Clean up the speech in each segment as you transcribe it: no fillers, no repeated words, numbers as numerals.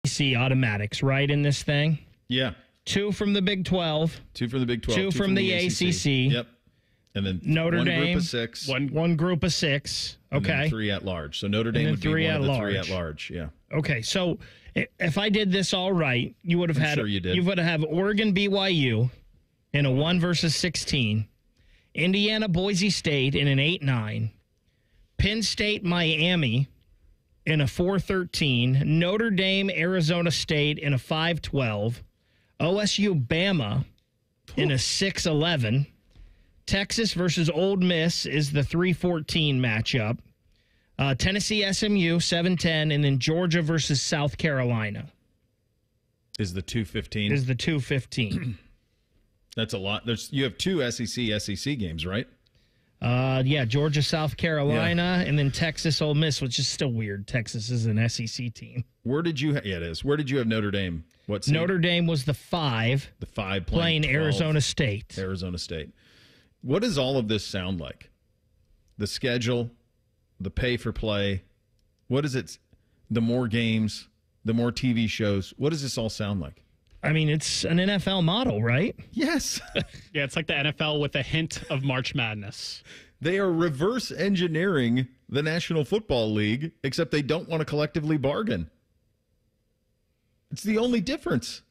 SEC automatics, right, in this thing? Yeah. 2 from the Big 12. 2 from the Big 12. 2 from the ACC. Yep. And then Notre Dame. One group of 6. One group of 6. Okay. And then 3 at large. So Notre Dame would be one of the 3 at large. Yeah. Okay. So if I did this all right, you would have had. Sure you did. You would have Oregon BYU in a 1 versus 16. Indiana Boise State in an 8-9. Penn State Miami in a 4-13. Notre Dame Arizona State in a 5-12. OSU Bama in a 6-11. Texas versus Ole Miss is the 3-14 matchup. Tennessee SMU 7-10, and then Georgia versus South Carolina is the 2-15. Is the 2-15. That's a lot. You have 2 SEC games, right? Yeah, Georgia, South Carolina, and then Texas, Ole Miss, which is still weird. Texas is an SEC team. Where did you? Yeah, it is. Where did you have Notre Dame? What seed? Notre Dame was the 5. The 5 playing 12, Arizona State. Arizona State. What does all of this sound like? The schedule, the pay for play. What is it? The more games, the more TV shows. What does this all sound like? I mean, it's an NFL model, right? Yes. Yeah, it's like the NFL with a hint of March Madness. They are reverse engineering the National Football League, except they don't want to collectively bargain. It's the only difference.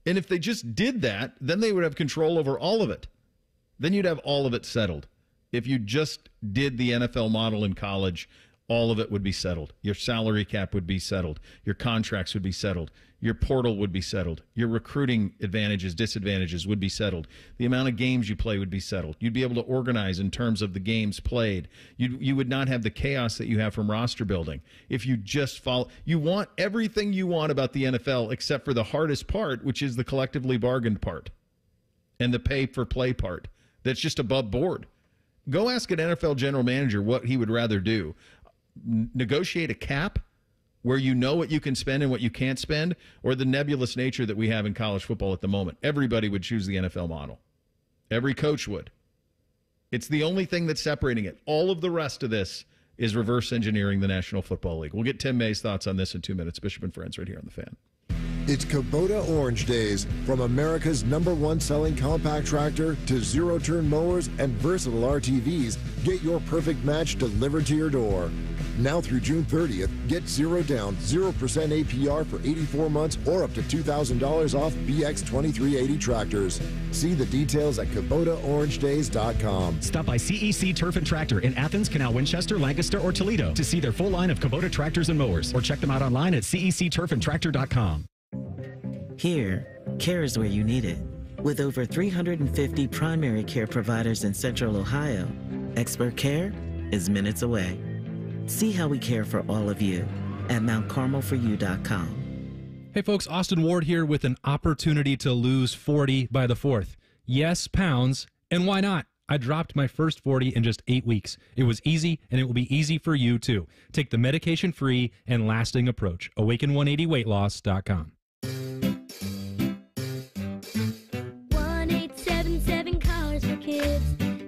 And if they just did that, then they would have control over all of it. Then you'd have all of it settled. If you just did the NFL model in college, all of it would be settled. Your salary cap would be settled. Your contracts would be settled. Your portal would be settled. Your recruiting advantages, disadvantages would be settled. The amount of games you play would be settled. You'd be able to organize in terms of the games played. You would not have the chaos that you have from roster building. If you just follow, you want everything you want about the NFL except for the hardest part, which is the collectively bargained part and the pay for play part. That's just above board. Go ask an NFL general manager what he would rather do. Negotiate a cap where you know what you can spend and what you can't spend, or the nebulous nature that we have in college football at the moment. Everybody would choose the NFL model. Every coach would. It's the only thing that's separating it. All of the rest of this is reverse engineering the National Football League. We'll get Tim May's thoughts on this in 2 minutes. Bishop and Friends right here on The Fan. It's Kubota Orange Days. From America's #1 selling compact tractor to zero-turn mowers and versatile RTVs, get your perfect match delivered to your door. Now through June 30th, get 0 down, 0% APR for 84 months or up to $2,000 off BX 2380 tractors. See the details at KubotaOrangeDays.com. Stop by CEC Turf and Tractor in Athens, Canal Winchester, Lancaster, or Toledo to see their full line of Kubota tractors and mowers, or check them out online at CECTurfandTractor.com. Here, care is where you need it. With over 350 primary care providers in Central Ohio, expert care is minutes away. See how we care for all of you at MountCarmelForYou.com. Hey folks, Austin Ward here with an opportunity to lose 40 by the 4th. Yes, pounds, and why not? I dropped my first 40 in just 8 weeks. It was easy, and it will be easy for you too. Take the medication-free and lasting approach. Awaken180weightloss.com. 1-877 Cars for Kids.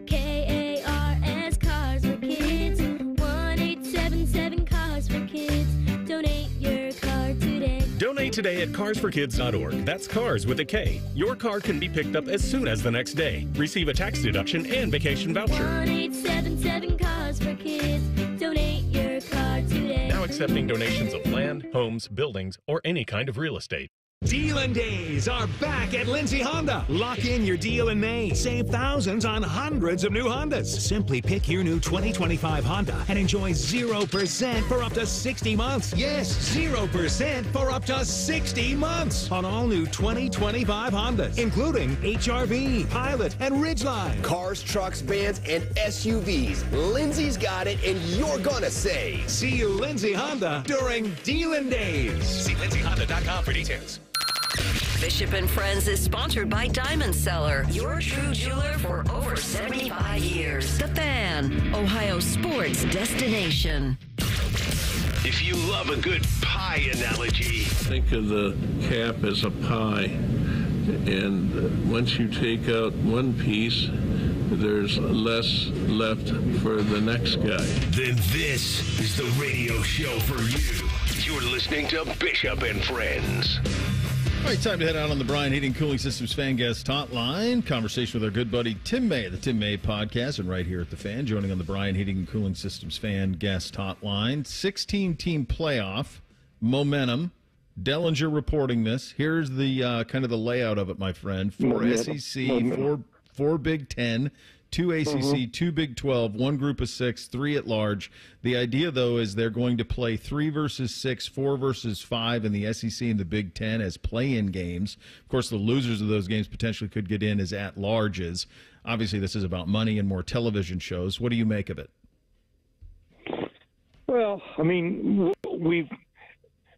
KARS Cars for Kids. 1-877 Cars for Kids. Donate your car today. Donate today at carsforkids.org. That's cars with a K. Your car can be picked up as soon as the next day. Receive a tax deduction and vacation voucher. 1-877 Cars for Kids. Donate your car today. Now accepting donations of land, homes, buildings, or any kind of real estate. Dealin' Days are back at Lindsay Honda. Lock in your deal in May. Save thousands on hundreds of new Hondas. Simply pick your new 2025 Honda and enjoy 0% for up to 60 months. Yes, 0% for up to 60 months on all new 2025 Hondas, including HRV, Pilot, and Ridgeline. Cars, trucks, vans, and SUVs. Lindsay's got it, and you're gonna save. See you, Lindsay Honda, during Dealin' Days. See lindsayhonda.com for details. Bishop and Friends is sponsored by Diamond Seller, your true jeweler for over 75 years. The Fan, Ohio sports destination. If you love a good pie analogy, think of the cap as a pie, and once you take out one piece, there's less left for the next guy. Then this is the radio show for you. You're listening to Bishop and Friends. All right, time to head out on the Brian Heating Cooling Systems Fan Guest Hotline. Conversation with our good buddy Tim May, the Tim May Podcast, and right here at the Fan, joining on the Brian Heating and Cooling Systems Fan Guest Hotline. 16-team playoff momentum. Dellinger reporting this. Here's the kind of the layout of it, my friend. 4 SEC, 4 Big Ten, 2 ACC, 2 Big 12, 1 group of 6, 3 at large. The idea, though, is they're going to play 3 versus 6, 4 versus 5 in the SEC and the Big Ten as play-in games. Of course, the losers of those games potentially could get in as at-larges. Obviously, this is about money and more television shows. What do you make of it? Well, I mean,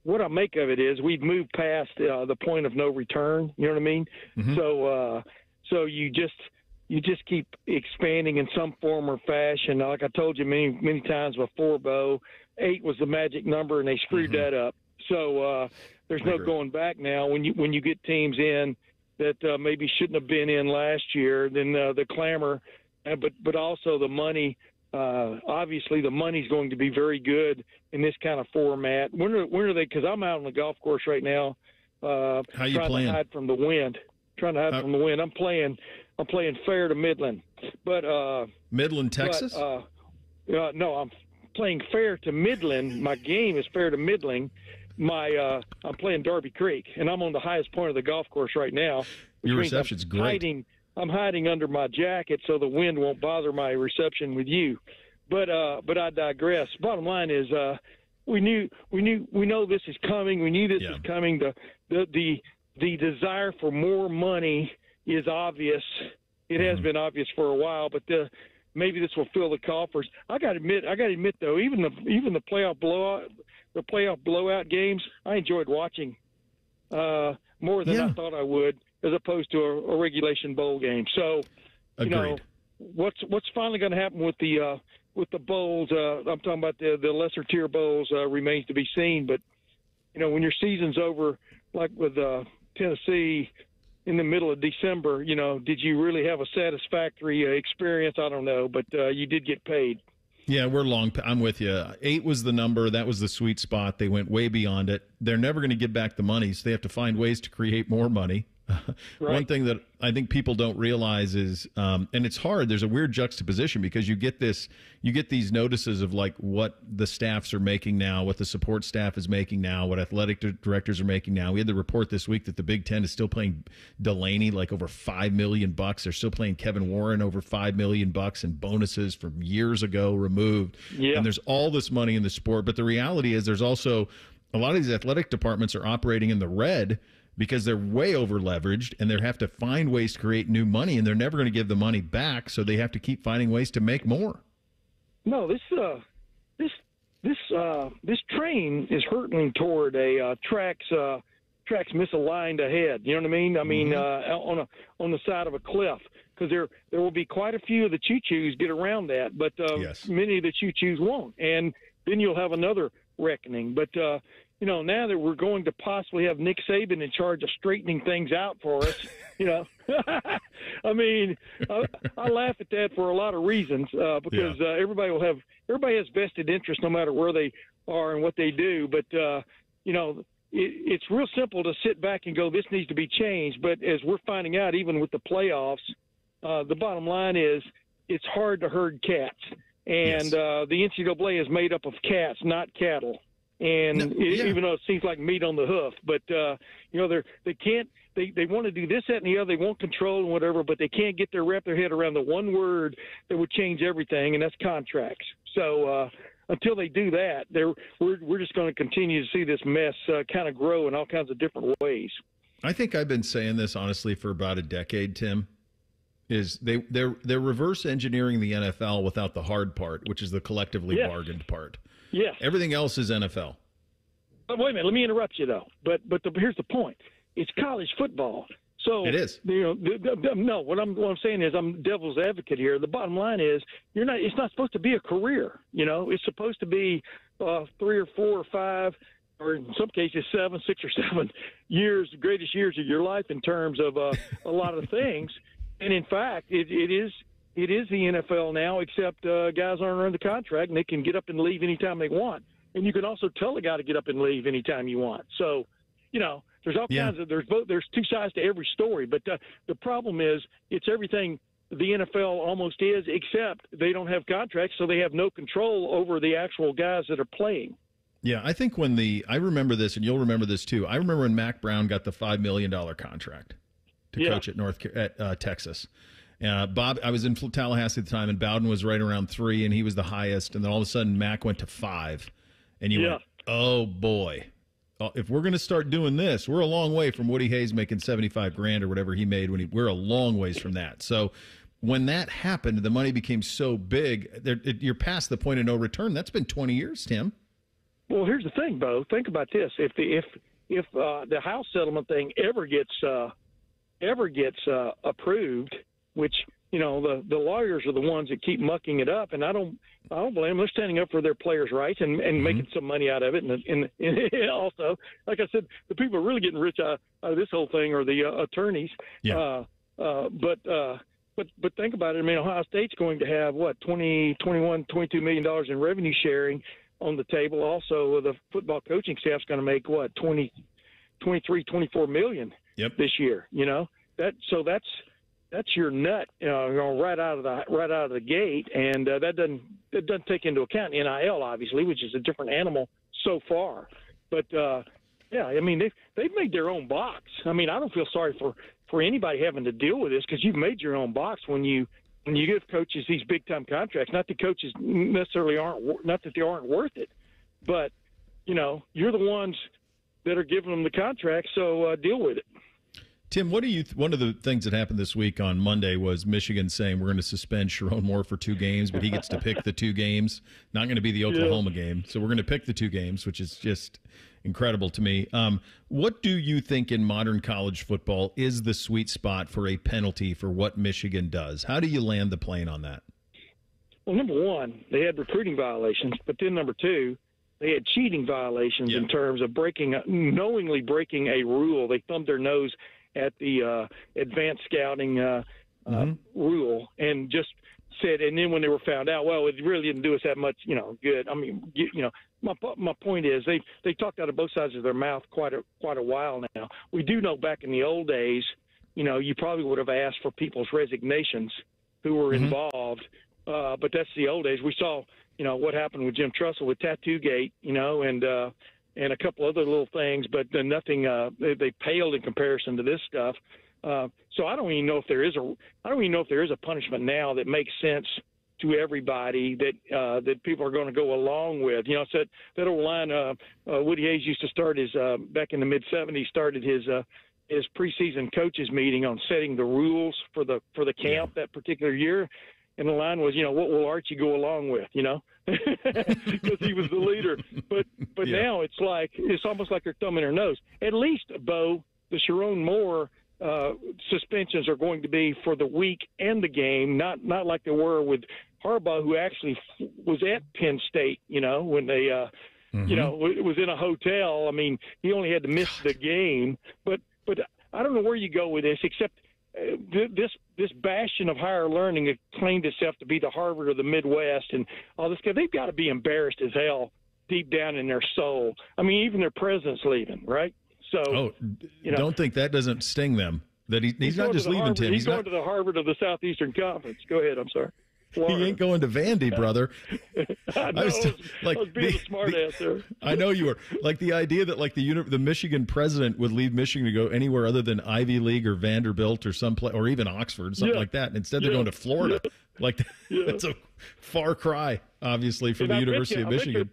what I make of it is we've moved past the point of no return. You know what I mean? Mm-hmm. So you just keep expanding in some form or fashion. Like I told you many times before, Bo, 8 was the magic number, and they screwed that up. So there's no going back now. When you get teams in that maybe shouldn't have been in last year, then the clamor, but also the money. Obviously, the money's going to be very good in this kind of format. When are they? Because I'm out on the golf course right now, How you trying playing? to hide from the wind. From the wind. I'm playing fair to Midland, but Midland, Texas. No, I'm playing fair to Midland. My game is fair to Midland. I'm playing Darby Creek, and I'm on the highest point of the golf course right now. Your reception's great. I'm hiding under my jacket so the wind won't bother my reception with you. But I digress. Bottom line is we know this is coming. We knew this is coming. The desire for more money is obvious. It has been obvious for a while, but maybe this will fill the coffers. I got to admit though, even the playoff blowout games, I enjoyed watching more than I thought I would, as opposed to a regulation bowl game. So, you know, what's finally going to happen with the bowls? I'm talking about the lesser tier bowls remains to be seen. But you know, when your season's over, like with Tennessee in the middle of December, you know, did you really have a satisfactory experience? I don't know, but you did get paid. Yeah, we're long. I'm with you. 8 was the number. That was the sweet spot. They went way beyond it. They're never going to give back the money, so they have to find ways to create more money. Right. One thing that I think people don't realize is, and it's hard, there's a weird juxtaposition because you get these notices of like what the staffs are making now, what the support staff is making now, what athletic directors are making now. We had the report this week that the Big Ten is still paying Delaney like over $5 million. They're still paying Kevin Warren over $5 million in bonuses from years ago removed. Yeah. And there's all this money in the sport. But the reality is there's also a lot of these athletic departments are operating in the red because they're way over leveraged and they have to find ways to create new money, and they're never going to give the money back, so they have to keep finding ways to make more. No, this train is hurtling toward a tracks misaligned ahead. You know what I mean? I mean, on the side of a cliff, because there will be quite a few of the choo-choos get around that, but many of the choo-choos won't, and then you'll have another reckoning. But you know, now that we're going to possibly have Nick Saban in charge of straightening things out for us, you know, I mean, I laugh at that for a lot of reasons because everybody has vested interest no matter where they are and what they do. But, you know, it's real simple to sit back and go, this needs to be changed. But as we're finding out, even with the playoffs, the bottom line is it's hard to herd cats. And the NCAA is made up of cats, not cattle. And even though it seems like meat on the hoof, but you know, they want to do this, that, and the other. They want control and whatever, but they can't wrap their head around the one word that would change everything, and that's contracts. So until they do that, we're just going to continue to see this mess kind of grow in all kinds of different ways. I think I've been saying this honestly for about a decade, Tim. Is they're reverse engineering the NFL without the hard part, which is the collectively bargained part. Yes. Everything else is NFL. But wait a minute. Let me interrupt you, though. But here's the point. It's college football. So it is. You know, no. What I'm saying is I'm devil's advocate here. The bottom line is it's not supposed to be a career. You know, it's supposed to be 3 or 4 or 5, or in some cases 7, 6 or 7 years, the greatest years of your life in terms of a lot of things. And in fact, it is the NFL now, except guys aren't under contract and they can get up and leave anytime they want. and you can also tell a guy to get up and leave anytime you want. So, there's all kinds of there's two sides to every story. But the problem is it's everything the NFL almost is, except they don't have contracts, so they have no control over the actual guys that are playing. Yeah, I think I remember this, and you'll remember this too. I remember when Mac Brown got the $5 million contract to coach at Texas. Bob, I was in Tallahassee at the time, and Bowden was right around 3, and he was the highest. And then all of a sudden, Mac went to 5, and you went, "Oh boy, if we're going to start doing this, we're a long way from Woody Hayes making $75,000 or whatever he made we're a long ways from that." So when that happened, the money became so big. You're past the point of no return. That's been 20 years, Tim. Well, here's the thing, Bo. Think about this: if the House settlement thing ever gets approved, which the lawyers are the ones that keep mucking it up, and I don't blame them. They're standing up for their players' rights and making some money out of it. And also, like I said, the people really getting rich out of this whole thing are the attorneys. Yeah. But think about it. I mean, Ohio State's going to have $22 million in revenue sharing on the table. Also, the football coaching staff's going to make $23, $24 million this year. That's your nut, right out of the gate, and that doesn't take into account NIL, obviously, which is a different animal so far. But I mean, they've made their own box. I mean, I don't feel sorry for anybody having to deal with this, because you've made your own box when you give coaches these big time contracts. Not that coaches necessarily not that they aren't worth it, but you're the ones that are giving them the contract, so deal with it. Tim, one of the things that happened this week on Monday was Michigan saying we're going to suspend Sharon Moore for 2 games, but he gets to pick the 2 games. Not going to be the Oklahoma game. So we're going to pick the 2 games, which is just incredible to me. What do you think in modern college football is the sweet spot for a penalty for what Michigan does? How do you land the plane on that? Well, number one, they had recruiting violations, but then number 2, they had cheating violations in terms of knowingly breaking a rule. They thumbed their nose at the advanced scouting rule and just said, and then when they were found out, well, it really didn't do us that much, good. I mean, my point is they talked out of both sides of their mouth quite a while now. We do know back in the old days, you probably would have asked for people's resignations who were involved, but that's the old days. We saw, what happened with Jim Trussell with Tattoo-gate, and a couple other little things, but nothing. They paled in comparison to this stuff. So I don't even know if there is a punishment now that makes sense to everybody that people are going to go along with. So that old line. Woody Hayes used to start his back in the mid '70s. Started his preseason coaches meeting on setting the rules for the camp that particular year. And the line was, what will Archie go along with, because he was the leader. But now it's almost like they're thumbing their nose. At least, Bo, the Sharon Moore suspensions are going to be for the week and the game, not like they were with Harbaugh, who actually was at Penn State, when they, was in a hotel. I mean, he only had to miss the game. But I don't know where you go with this, except this bastion of higher learning that claimed itself to be the Harvard of the Midwest and all this, they've got to be embarrassed as hell deep down in their soul. I mean, even their president's leaving, right? So, don't think that doesn't sting them. That he's not just leaving, Tim. He's going to the Harvard of the Southeastern Conference. Go ahead. I'm sorry. Florida. He ain't going to Vandy, brother. I was being a smart ass there. I know you were. Like the idea that the Michigan president would leave Michigan to go anywhere other than Ivy League or Vanderbilt or or even Oxford, something like that. And instead they're going to Florida. That's a far cry, obviously, from the University of Michigan.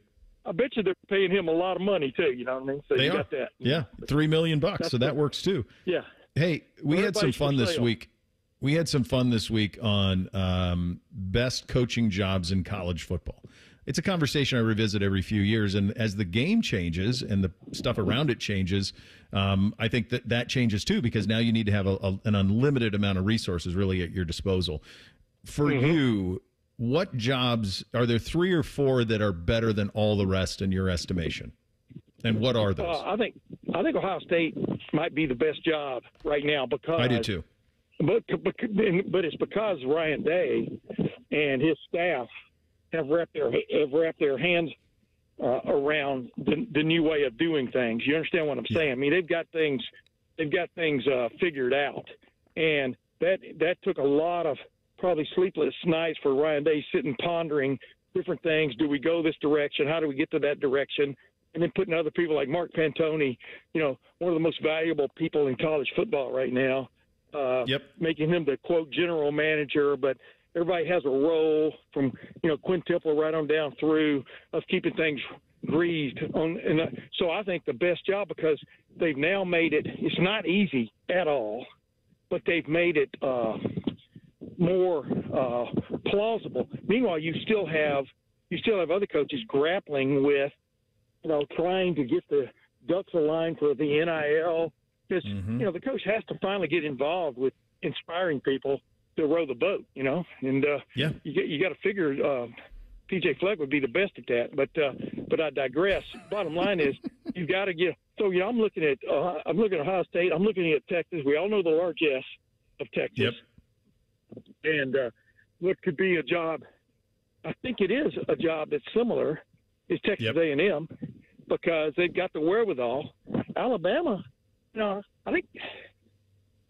I bet you they're paying him a lot of money too. You know what I mean? So they got that. Yeah, $3 million. So that works too. Yeah. Hey, we had some fun this week. We had some fun this week on best coaching jobs in college football. It's a conversation I revisit every few years, and as the game changes and the stuff around it changes, I think that changes too, because now you need to have an unlimited amount of resources really at your disposal. For you, what jobs are there 3 or 4 that are better than all the rest in your estimation? And what are those? I think Ohio State might be the best job right now because I do too. But it's because Ryan Day and his staff have wrapped their hands around the new way of doing things. You understand what I'm saying? I mean, they've got things figured out, and that took a lot of probably sleepless nights for Ryan Day, sitting pondering different things. Do we go this direction? How do we get to that direction? And then putting other people like Mark Pantoni, one of the most valuable people in college football right now, making him the, quote, general manager. But everybody has a role from, Quinn Temple right on down through of keeping things greased. So I think the best job, because they've now made it's not easy at all, but they've made it more plausible. Meanwhile, you still have other coaches grappling with, trying to get the ducks aligned for the NIL. Because, the coach has to finally get involved with inspiring people to row the boat, and you got to figure PJ Fleck would be the best at that. But I digress. Bottom line is you got to get. So I'm looking at Ohio State. I'm looking at Texas. We all know the largesse of Texas. Yep. And what could be a job? I think it is a job that's similar. Is Texas A&M, because they've got the wherewithal. Alabama, I think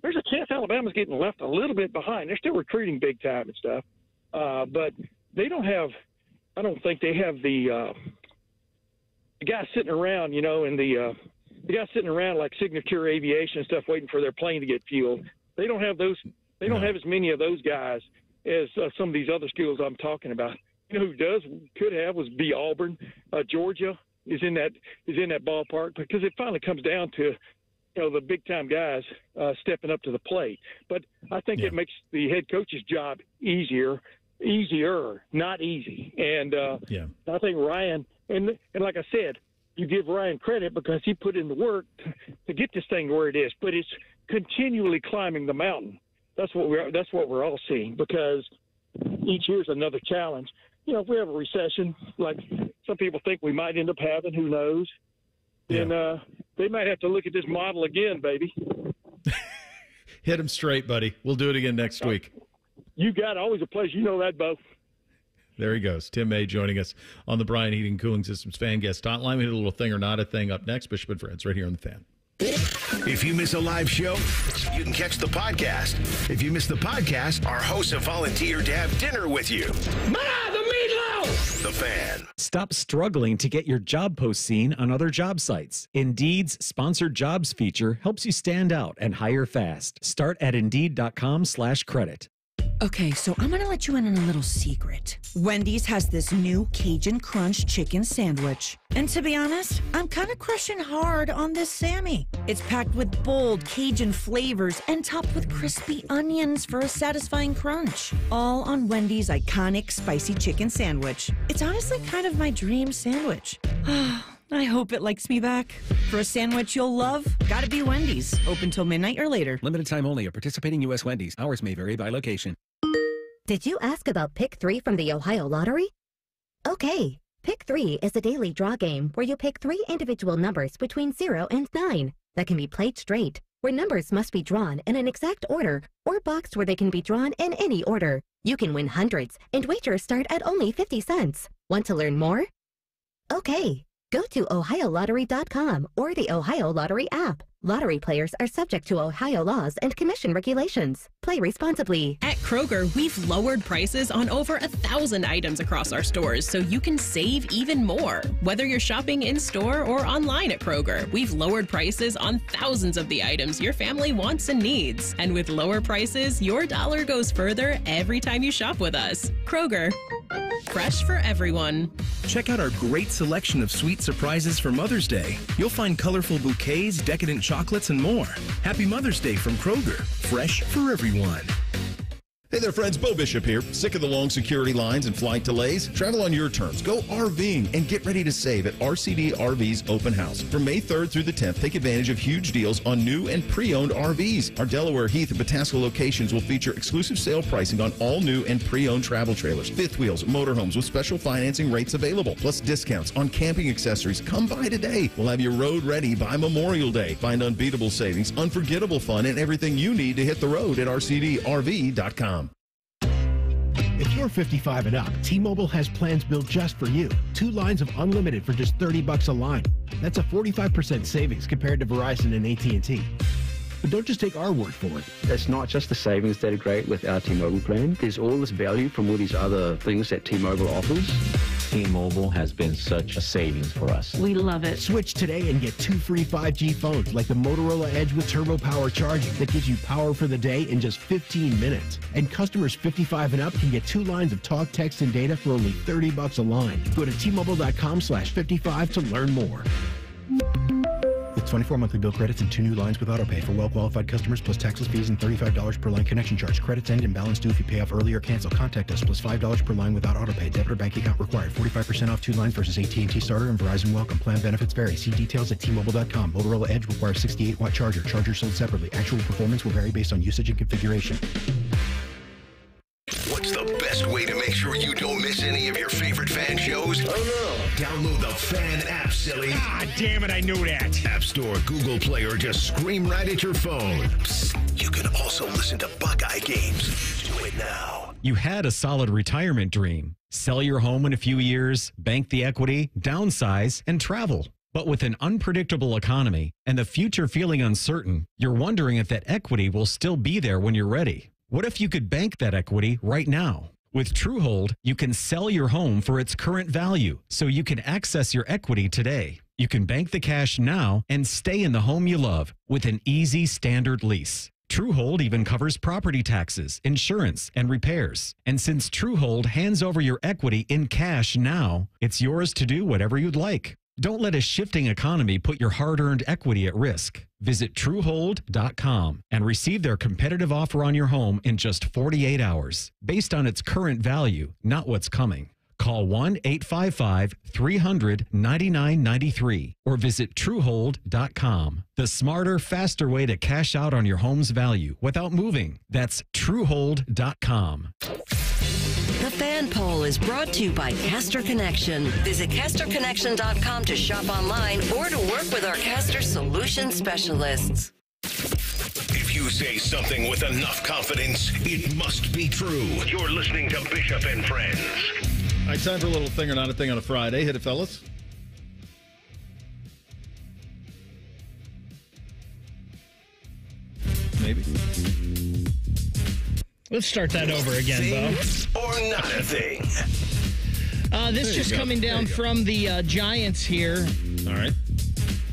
there's a chance Alabama's getting left a little bit behind. They're still recruiting big time and stuff, but they don't have. I don't think they have the guys sitting around, and the guys sitting around like Signature Aviation and stuff, waiting for their plane to get fueled. They don't have those. They don't have as many of those guys as some of these other schools I'm talking about. Who could have was Auburn. Georgia is in that ballpark, because it finally comes down to the big time guys stepping up to the plate. But I think it makes the head coach's job easier, not easy. And I think Ryan and like I said, you give Ryan credit because he put in the work to get this thing where it is. But it's continually climbing the mountain. That's what we're all seeing, because each year's another challenge. If we have a recession, like some people think we might end up having, who knows? Then they might have to look at this model again, baby. Hit him straight, buddy. We'll do it again next week. You got it. Always a pleasure. You know that, Bo. There he goes. Tim May joining us on the Brian Heating Cooling Systems Fan Guest Hotline. We hit a little thing or not a thing up next. Bishop and Friends right here on the Fan. If you miss a live show, you can catch the podcast. If you miss the podcast, our hosts have volunteered to have dinner with you. The meatloaf! The Fan. Stop struggling to get your job post seen on other job sites. Indeed's sponsored jobs feature helps you stand out and hire fast. Start at Indeed.com/credit. Okay, so I'm gonna let you in on a little secret. Wendy's has this new Cajun Crunch chicken sandwich. And to be honest, I'm kind of crushing hard on this Sammy. It's packed with bold Cajun flavors and topped with crispy onions for a satisfying crunch. All on Wendy's iconic spicy chicken sandwich. It's honestly kind of my dream sandwich. I hope it likes me back. For a sandwich you'll love, gotta be Wendy's. Open till midnight or later. Limited time only at participating U.S. Wendy's. Hours may vary by location. Did you ask about Pick 3 from the Ohio Lottery? Okay, Pick 3 is a daily draw game where you pick 3 individual numbers between 0 and 9 that can be played straight, where numbers must be drawn in an exact order or boxed where they can be drawn in any order. You can win hundreds, and wagers start at only 50 cents. Want to learn more? Okay, go to OhioLottery.com or the Ohio Lottery app. Lottery players are subject to Ohio laws and commission regulations. Play responsibly. At Kroger, we've lowered prices on over 1,000 items across our stores so you can save even more. Whether you're shopping in-store or online at Kroger, we've lowered prices on thousands of the items your family wants and needs. And with lower prices, your dollar goes further every time you shop with us. Kroger, fresh for everyone. Check out our great selection of sweet surprises for Mother's Day. You'll find colorful bouquets, decadent chocolates, and more. Happy Mother's Day from Kroger. Fresh for everyone. Hey there, friends. Bo Bishop here. Sick of the long security lines and flight delays? Travel on your terms. Go RVing and get ready to save at RCD RV's Open House. From May 3rd through the 10th, take advantage of huge deals on new and pre-owned RVs. Our Delaware, Heath, and Pataska locations will feature exclusive sale pricing on all new and pre-owned travel trailers, fifth wheels, motorhomes with special financing rates available, plus discounts on camping accessories. Come by today. We'll have your road ready by Memorial Day. Find unbeatable savings, unforgettable fun, and everything you need to hit the road at rcdrv.com. If you're 55 and up, T-Mobile has plans built just for you. 2 lines of unlimited for just $30 a line. That's a 45% savings compared to Verizon and AT&T. But don't just take our word for it. It's not just the savings that are great with our T-Mobile plan. There's all this value from all these other things that T-Mobile offers. T-Mobile has been such a savings for us. We love it. Switch today and get 2 free 5G phones like the Motorola Edge with Turbo Power charging that gives you power for the day in just 15 minutes. And customers 55 and up can get 2 lines of talk, text, and data for only $30 a line. Go to T-Mobile.com/55 to learn more. With 24 monthly bill credits and 2 new lines with autopay for well-qualified customers plus taxes, fees, and $35 per line connection charge. Credits end and balance due if you pay off early or cancel. Contact us plus $5 per line without autopay. Debit or bank account required. 45% off 2 lines versus AT&T Starter and Verizon Welcome. Plan benefits vary. See details at T-Mobile.com. Motorola Edge requires 68-watt charger. Charger sold separately. Actual performance will vary based on usage and configuration. What's the best way to make sure you don't miss any of your favorite fan shows? Oh no! Download the Fan app, silly. Ah, damn it, I knew that. App Store, Google Play, or just scream right at your phone. Psst, you can also listen to Buckeye games. Do it now. You had a solid retirement dream. Sell your home in a few years, bank the equity, downsize, and travel. But with an unpredictable economy and the future feeling uncertain, you're wondering if that equity will still be there when you're ready. What if you could bank that equity right now? With Truehold, you can sell your home for its current value, so you can access your equity today. You can bank the cash now and stay in the home you love with an easy standard lease. Truehold even covers property taxes, insurance, and repairs. And since Truehold hands over your equity in cash now, it's yours to do whatever you'd like. Don't let a shifting economy put your hard-earned equity at risk. Visit Truehold.com and receive their competitive offer on your home in just 48 hours, based on its current value, not what's coming. Call 1-855-300-9993 or visit Truehold.com. The smarter, faster way to cash out on your home's value without moving. That's Truehold.com. The Fan Poll is brought to you by Caster Connection. Visit CasterConnection.com to shop online or to work with our Caster Solution Specialists. If you say something with enough confidence, it must be true. You're listening to Bishop and Friends. All right, time for a little thing or not a thing on a Friday. Hit it, fellas. Maybe. Let's start that over again, Bo. Or not a thing. This just coming down from the Giants here. All right.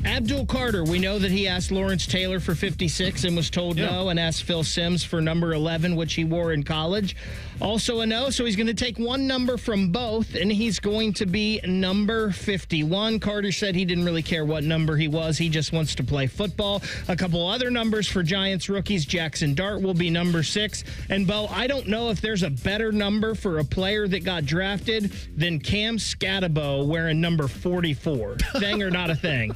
Abdul Carter, we know that he asked Lawrence Taylor for 56 and was told no, and asked Phil Simms for number 11, which he wore in college. Also a no, so he's going to take one number from both, and he's going to be number 51. Carter said he didn't really care what number he was. He just wants to play football. A couple other numbers for Giants rookies. Jackson Dart will be number 6. And, Bo, I don't know if there's a better number for a player that got drafted than Cam Scatabo wearing number 44. Thing or not a thing?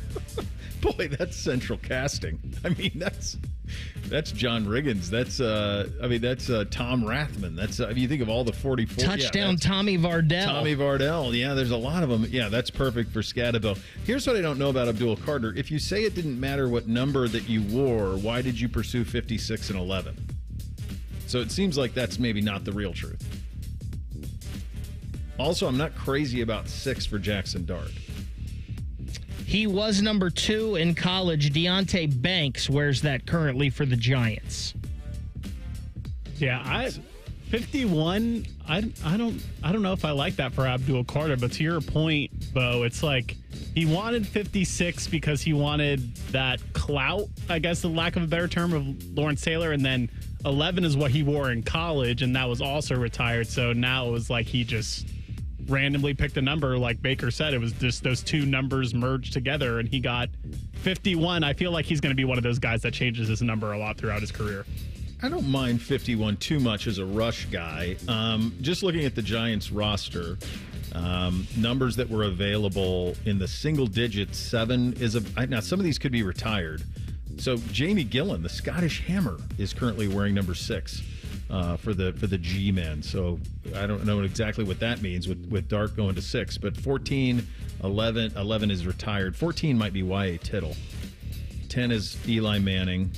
Boy, that's central casting. I mean, that's John Riggins. That's Tom Rathman. That's if you think of all the 44. Touchdown Tommy Vardell. Tommy Vardell. Yeah, there's a lot of them. Yeah, that's perfect for Scatabo. Here's what I don't know about Abdul Carter. If you say it didn't matter what number that you wore, why did you pursue 56 and 11? So it seems like that's maybe not the real truth. Also, I'm not crazy about 6 for Jackson Dart. He was number 2 in college. Deonte Banks wears that currently for the Giants. Yeah, 51. I don't know if I like that for Abdul Carter, but to your point, Bo, it's like he wanted 56 because he wanted that clout, I guess, the lack of a better term, of Lawrence Taylor, and then 11 is what he wore in college, and that was also retired. So now it was like he just randomly picked a number. Like Baker said, it was just those two numbers merged together, and he got 51. I feel like he's going to be one of those guys that changes his number a lot throughout his career. I don't mind 51 too much as a rush guy. Just looking at the Giants roster, numbers that were available in the single digits, 7 is now some of these could be retired. So Jamie Gillan, the Scottish Hammer, is currently wearing number 6 for the G-men. So I don't know exactly what that means with Dart going to 6, but 14, 11 is retired. 14 might be Y.A. Tittle. 10 is Eli Manning.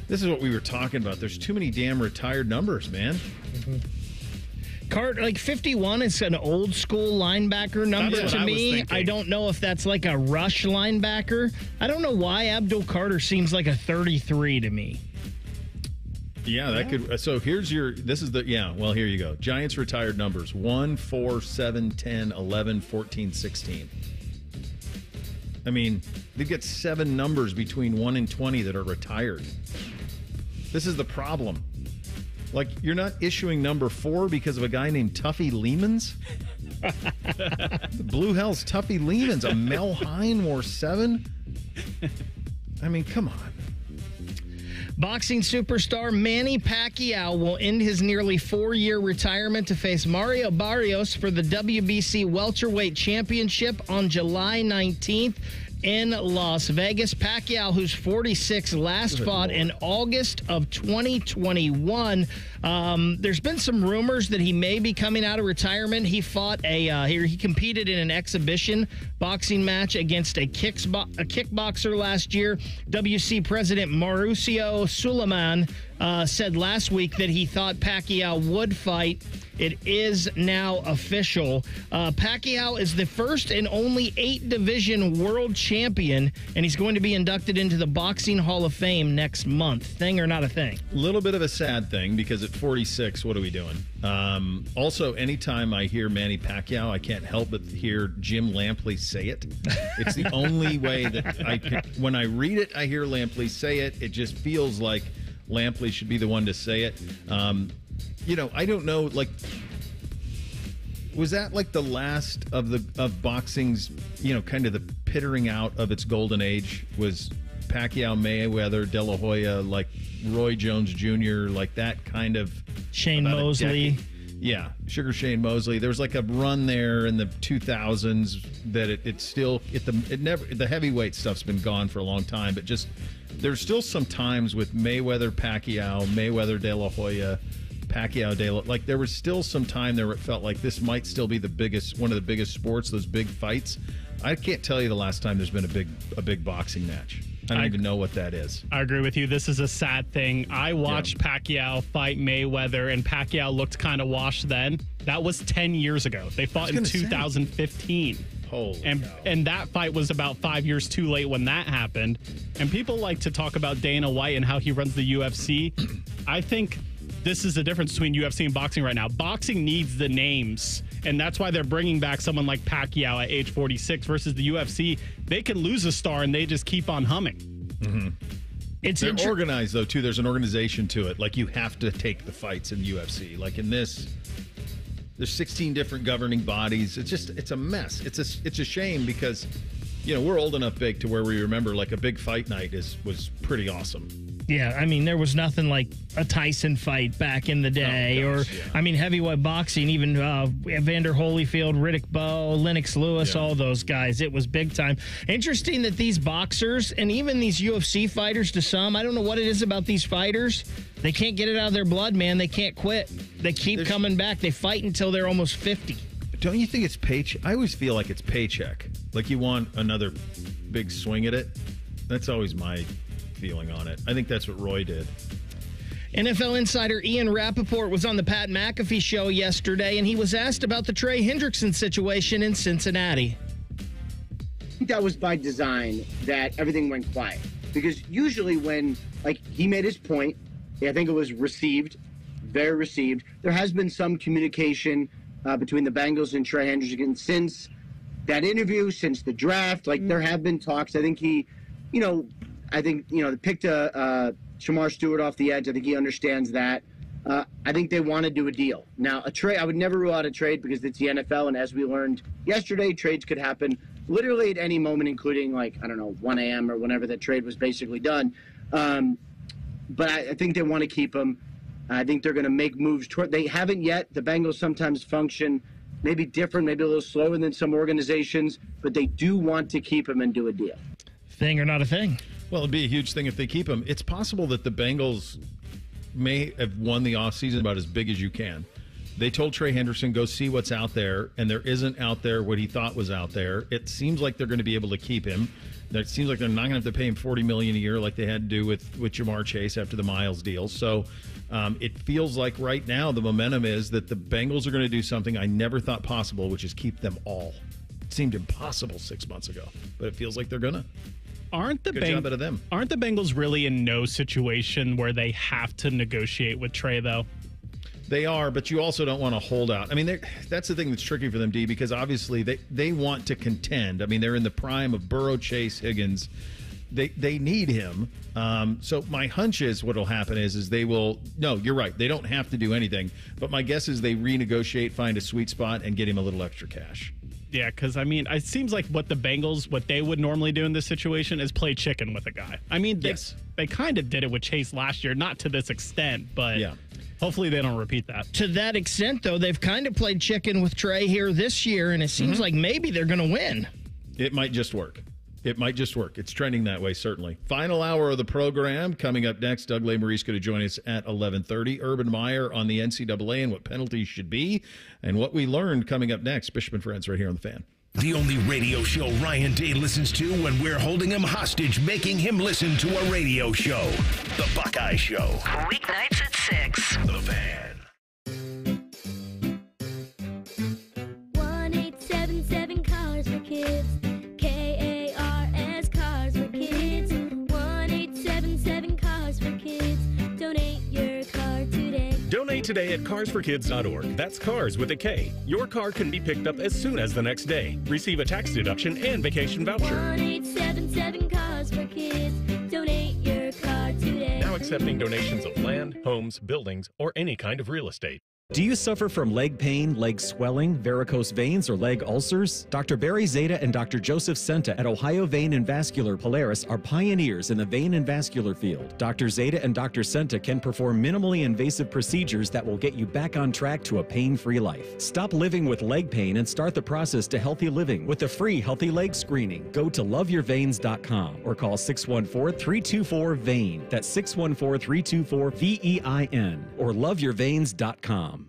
This is what we were talking about. There's too many damn retired numbers, man. Mm-hmm. Like 51 is an old school linebacker number That's to what I was me. thinking. I don't know if that's like a rush linebacker. I don't know why Abdul Carter seems like a 33 to me. Yeah, that could. So here's your. This is the. Yeah, well, here you go. Giants retired numbers 1, 4, 7, 10, 11, 14, 16. I mean, they've got 7 numbers between 1 and 20 that are retired. This is the problem. Like, you're not issuing number 4 because of a guy named Tuffy Lehmans? Blue Hell's Tuffy Lehmans. A Mel Hine wore 7? I mean, come on. Boxing superstar Manny Pacquiao will end his nearly 4-year retirement to face Mario Barrios for the WBC Welterweight Championship on July 19th in Las Vegas. Pacquiao, who's 46, last fought in August of 2021. There's been some rumors that he may be coming out of retirement. He fought he competed in an exhibition boxing match against a kickboxer last year. WC President Mauricio Suleiman said last week that he thought Pacquiao would fight. It is now official. Pacquiao is the first and only 8-division world champion, and he's going to be inducted into the Boxing Hall of Fame next month. Thing or not a thing? A little bit of a sad thing, because at 46, what are we doing? Also, anytime I hear Manny Pacquiao, I can't help but hear Jim Lampley say it. It's the only way that I can. When I read it, I hear Lampley say it. It just feels like Lampley should be the one to say it. I don't know, like, was that like the last of boxing's, kind of the pittering out of its golden age? Was Pacquiao, Mayweather, De La Hoya, like Roy Jones Jr., like that kind of Shane Mosley. Yeah, Sugar Shane Mosley. There was like a run there in the 2000s that the heavyweight stuff's been gone for a long time, but just there's still some times with Mayweather, Pacquiao, Mayweather, De La Hoya, Pacquiao, like there was still some time there where it felt like this might still be one of the biggest sports, those big fights. I can't tell you the last time there's been a big boxing match. I don't even know what that is. I agree with you. This is a sad thing. I watched Pacquiao fight Mayweather, and Pacquiao looked kind of washed then. That was 10 years ago. They fought in 2015. And that fight was about 5 years too late when that happened. And people like to talk about Dana White and how he runs the UFC. I think this is the difference between UFC and boxing right now. Boxing needs the names, and that's why they're bringing back someone like Pacquiao at age 46 versus the UFC. They can lose a star, and they just keep on humming. Mm-hmm. They're organized, though, too. There's an organization to it. Like, you have to take the fights in UFC. Like, in this, there's 16 different governing bodies. It's a mess. It's a shame because, we're old enough, Big, to where we remember, like, a big fight night was pretty awesome. Yeah, I mean, there was nothing like a Tyson fight back in the day. Heavyweight boxing, even Evander Holyfield, Riddick Bowe, Lennox Lewis, all those guys. It was big time. Interesting that these boxers and even these UFC fighters, to some, I don't know what it is about these fighters. They can't get it out of their blood, man. They can't quit. They keep coming back. They fight until they're almost 50. Don't you think it's paycheck? I always feel like it's paycheck. Like you want another big swing at it. That's always my feeling on it. I think that's what Roy did. NFL insider Ian Rappaport was on the Pat McAfee show yesterday, and he was asked about the Trey Hendrickson situation in Cincinnati. I think that was by design that everything went quiet. Because usually when, he made his point, I think it was very received. There has been some communication between the Bengals and Trey Hendrickson since that interview, since the draft. There have been talks. I think he, they picked Shamar Stewart off the edge. I think he understands that. I think they want to do a deal. Now, a trade, I would never rule out a trade because it's the NFL, and as we learned yesterday, trades could happen literally at any moment, including 1 a.m. or whenever that trade was basically done. But I think they want to keep him. I think they're going to make moves they haven't yet. The Bengals sometimes function maybe different, maybe a little slower than some organizations, but they do want to keep him and do a deal. Thing or not a thing? Well, it'd be a huge thing if they keep him. It's possible that the Bengals may have won the offseason about as big as you can. They told Trey Hendrickson, go see what's out there, and there isn't out there what he thought was out there. It seems like they're going to be able to keep him. It seems like they're not going to have to pay him $40 million a year like they had to do with Jamar Chase after the Miles deal. So it feels like right now the momentum is that the Bengals are going to do something I never thought possible, which is keep them all. It seemed impossible 6 months ago, but it feels like they're going to. Good job out of them. Aren't the Bengals really in no situation where they have to negotiate with Trey, though? They are, but you also don't want to hold out. I mean, that's the thing that's tricky for them, D, because obviously they want to contend. I mean, they're in the prime of Burrow, Chase, Higgins. They need him. So my hunch is what'll happen is they will. No, you're right. They don't have to do anything. But my guess is they renegotiate, find a sweet spot, and get him a little extra cash. Yeah, because, I mean, it seems like what they would normally do in this situation is play chicken with a guy. I mean, they kind of did it with Chase last year, not to this extent, but hopefully they don't repeat that. To that extent, though, they've kind of played chicken with Trey here this year, and it seems like maybe they're going to win. It might just work. It's trending that way, certainly. Final hour of the program. Coming up next, Doug Lesmeries going to join us at 11:30. Urban Meyer on the NCAA and what penalties should be, and what we learned coming up next. Bishop and Friends right here on The Fan. The only radio show Ryan Day listens to when we're holding him hostage, making him listen to a radio show. The Buckeye Show. Weeknights at 6. The Fan. 1877 Cars for Kids. KARS Cars for Kids. 1877 Cars for Kids. Donate your car today. Donate today at carsforkids.org. That's cars with a K. Your car can be picked up as soon as the next day. Receive a tax deduction and vacation voucher. 1877 Cars for Kids. Donate your car today. Now accepting donations of land, homes, buildings, or any kind of real estate. Do you suffer from leg pain, leg swelling, varicose veins, or leg ulcers? Dr. Barry Zeta and Dr. Joseph Senta at Ohio Vein and Vascular Polaris are pioneers in the vein and vascular field. Dr. Zeta and Dr. Senta can perform minimally invasive procedures that will get you back on track to a pain-free life. Stop living with leg pain and start the process to healthy living with a free healthy leg screening. Go to loveyourveins.com or call 614-324-VEIN. That's 614-324-VEIN or loveyourveins.com.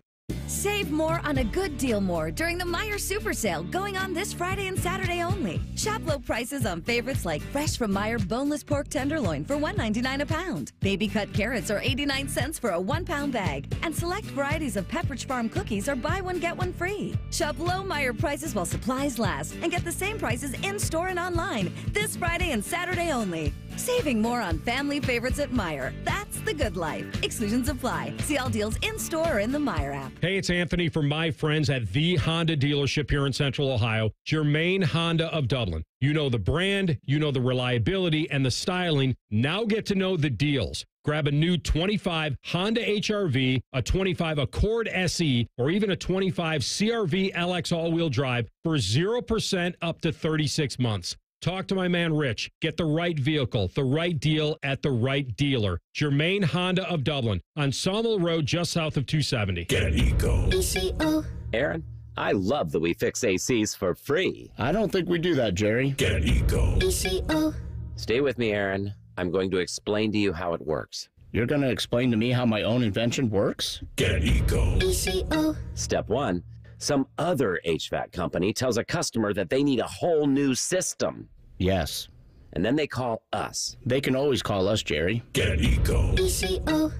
Save more on a good deal more during the Meyer Super Sale going on this Friday and Saturday only. Shop low prices on favorites like fresh from Meyer boneless pork tenderloin for $1.99 a pound. Baby cut carrots are 89 cents for a 1-pound bag. And select varieties of Pepperidge Farm cookies are buy one, get one free. Shop low Meyer prices while supplies last and get the same prices in-store and online this Friday and Saturday only. Saving more on family favorites at Meyer. That's the good life. Exclusions apply. See all deals in-store or in the Meyer app. Hey, it's Anthony from my friends at the Honda dealership here in Central Ohio, Germain Honda of Dublin. You know the brand, you know the reliability and the styling. Now get to know the deals. Grab a new 25 Honda HR-V, a 25 Accord SE, or even a 25 CR-V LX all-wheel drive for 0% up to 36 months. Talk to my man Rich. Get the right vehicle, the right deal at the right dealer. Germain Honda of Dublin on Sawmill Road, just south of 270. Get Eco. ECO. Aaron, I love that we fix ACs for free. I don't think we do that, Jerry. Get Eco. ECO. Stay with me, Aaron. I'm going to explain to you how it works. You're going to explain to me how my own invention works? Get Eco. ECO. Step 1. Some other HVAC company tells a customer that they need a whole new system. Yes. And then they call us. They can always call us, Jerry. Get Eco. ECO.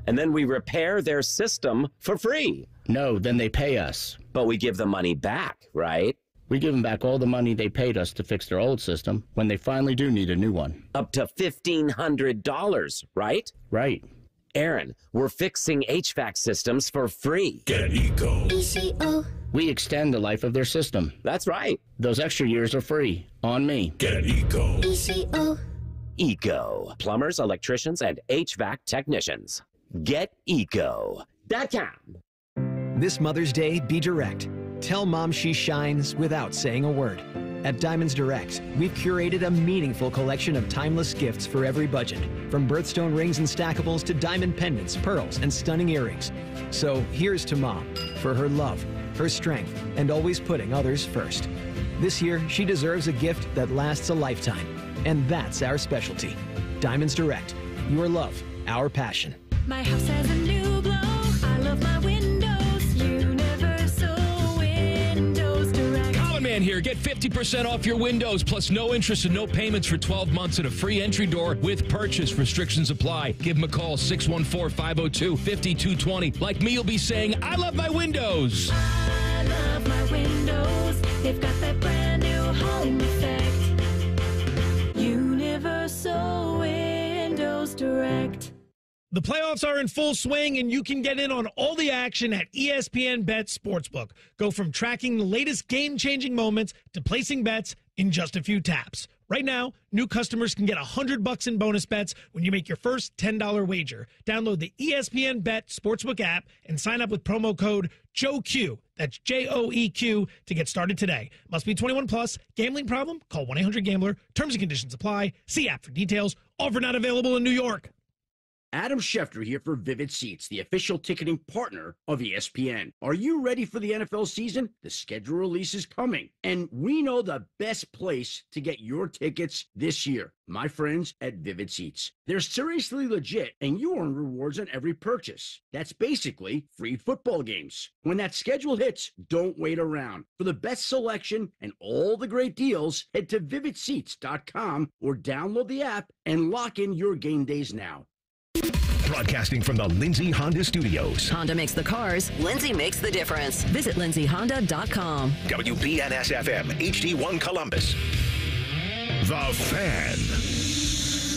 And then we repair their system for free. No, then they pay us. But we give the money back, right? We give them back all the money they paid us to fix their old system when they finally do need a new one. Up to $1,500, right? Right. Aaron, we're fixing HVAC systems for free. Get Eco. ECO. We extend the life of their system. That's right. Those extra years are free. On me. Get Eco. ECO. Eco. Plumbers, electricians, and HVAC technicians. GetEco.com. This Mother's Day, be direct. Tell Mom she shines without saying a word. At Diamonds Direct, we've curated a meaningful collection of timeless gifts for every budget, from birthstone rings and stackables to diamond pendants, pearls, and stunning earrings. So here's to Mom for her love, her strength, and always putting others first. This year, she deserves a gift that lasts a lifetime, and that's our specialty. Diamonds Direct, your love, our passion. My house has a new glow. I love my windows. Universal Windows Direct. Man Ryan here. Get 50% off your windows, plus no interest and no payments for 12 months and a free entry door with purchase. Restrictions apply. Give them a call, 614-502-5220. Like me, you'll be saying, I love my windows. I love my windows. They've got that brand new home effect. Universal Windows Direct. The playoffs are in full swing, and you can get in on all the action at ESPN Bet Sportsbook. Go from tracking the latest game-changing moments to placing bets in just a few taps. Right now, new customers can get $100 in bonus bets when you make your first $10 wager. Download the ESPN Bet Sportsbook app and sign up with promo code JOEQ. That's JOEQ to get started today. Must be 21 plus. Gambling problem? Call 1-800-GAMBLER. Terms and conditions apply. See app for details. Offer not available in New York. Adam Schefter here for Vivid Seats, the official ticketing partner of ESPN. Are you ready for the NFL season? The schedule release is coming, and we know the best place to get your tickets this year. My friends at Vivid Seats. They're seriously legit, and you earn rewards on every purchase. That's basically free football games. When that schedule hits, don't wait around. For the best selection and all the great deals, head to vividseats.com or download the app and lock in your game days now. Broadcasting from the Lindsay Honda Studios. Honda makes the cars. Lindsay makes the difference. Visit lindsayhonda.com. WBNS-FM, HD1 Columbus. The Fan.